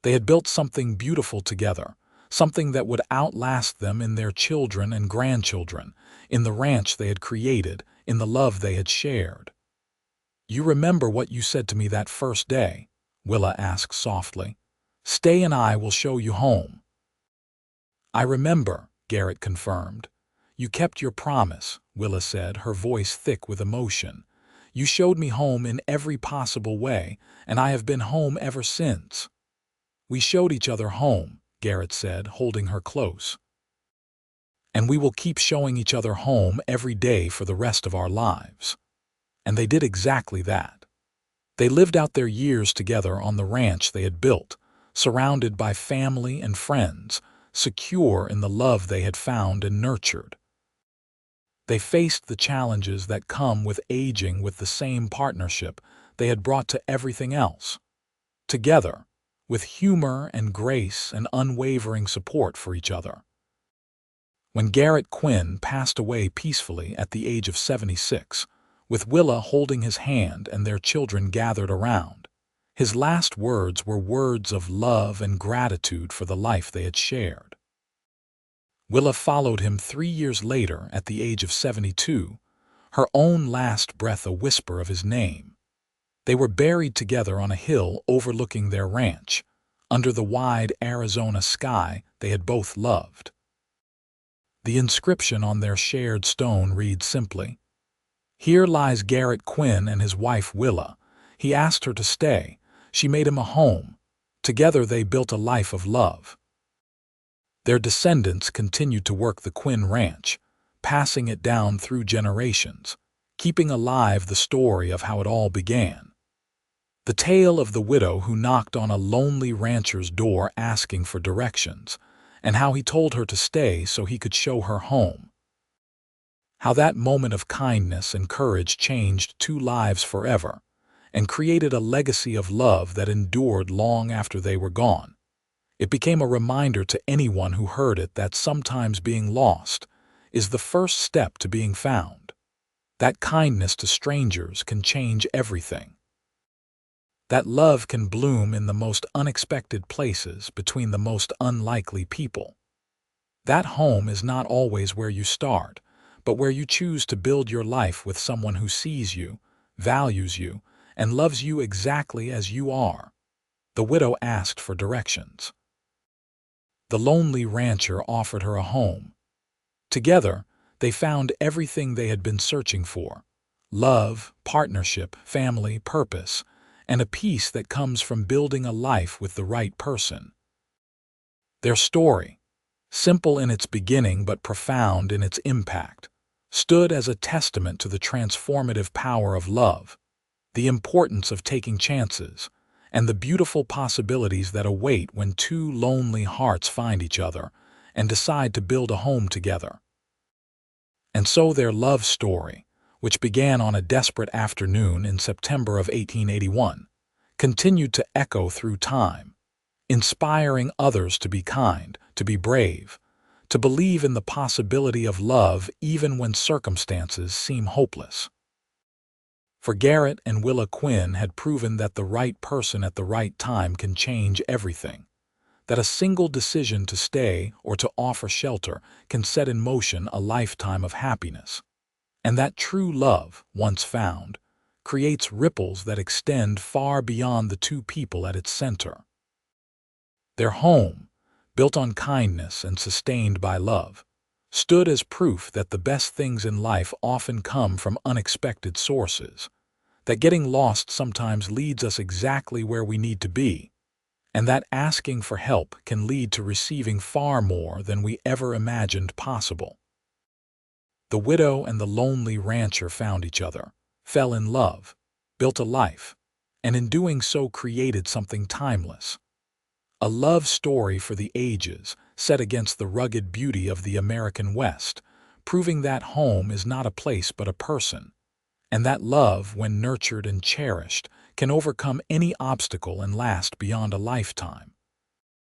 They had built something beautiful together, something that would outlast them in their children and grandchildren, in the ranch they had created, in the love they had shared. You remember what you said to me that first day? Willa asked softly. Stay and I will show you home. I remember, Garrett confirmed. You kept your promise, Willa said, her voice thick with emotion. You showed me home in every possible way, and I have been home ever since. We showed each other home, Garrett said, holding her close. And we will keep showing each other home every day for the rest of our lives. And they did exactly that. They lived out their years together on the ranch they had built, surrounded by family and friends, secure in the love they had found and nurtured. They faced the challenges that come with aging with the same partnership they had brought to everything else. Together, with humor and grace and unwavering support for each other. When Garrett Quinn passed away peacefully at the age of 76, with Willa holding his hand and their children gathered around, his last words were words of love and gratitude for the life they had shared. Willa followed him 3 years later at the age of 72, her own last breath a whisper of his name. They were buried together on a hill overlooking their ranch, under the wide Arizona sky they had both loved. The inscription on their shared stone reads simply, Here lies Garrett Quinn and his wife Willa. He asked her to stay. She made him a home. Together they built a life of love. Their descendants continued to work the Quinn Ranch, passing it down through generations, keeping alive the story of how it all began. The tale of the widow who knocked on a lonely rancher's door asking for directions, and how he told her to stay so he could show her home. How that moment of kindness and courage changed 2 lives forever, and created a legacy of love that endured long after they were gone. It became a reminder to anyone who heard it that sometimes being lost is the first step to being found. That kindness to strangers can change everything. That love can bloom in the most unexpected places between the most unlikely people. That home is not always where you start, but where you choose to build your life with someone who sees you, values you, and loves you exactly as you are. The widow asked for directions. The lonely rancher offered her a home. Together, they found everything they had been searching for: love, partnership, family, purpose, and a peace that comes from building a life with the right person. Their story, simple in its beginning but profound in its impact, stood as a testament to the transformative power of love, the importance of taking chances, and the beautiful possibilities that await when two lonely hearts find each other and decide to build a home together. And so their love story, which began on a desperate afternoon in September of 1881, continued to echo through time, inspiring others to be kind, to be brave, to believe in the possibility of love even when circumstances seem hopeless. For Garrett and Willa Quinn had proven that the right person at the right time can change everything, that a single decision to stay or to offer shelter can set in motion a lifetime of happiness, and that true love, once found, creates ripples that extend far beyond the two people at its center. Their home, built on kindness and sustained by love, stood as proof that the best things in life often come from unexpected sources, that getting lost sometimes leads us exactly where we need to be, and that asking for help can lead to receiving far more than we ever imagined possible. The widow and the lonely rancher found each other, fell in love, built a life, and in doing so created something timeless. A love story for the ages, set against the rugged beauty of the American West, proving that home is not a place but a person, and that love, when nurtured and cherished, can overcome any obstacle and last beyond a lifetime.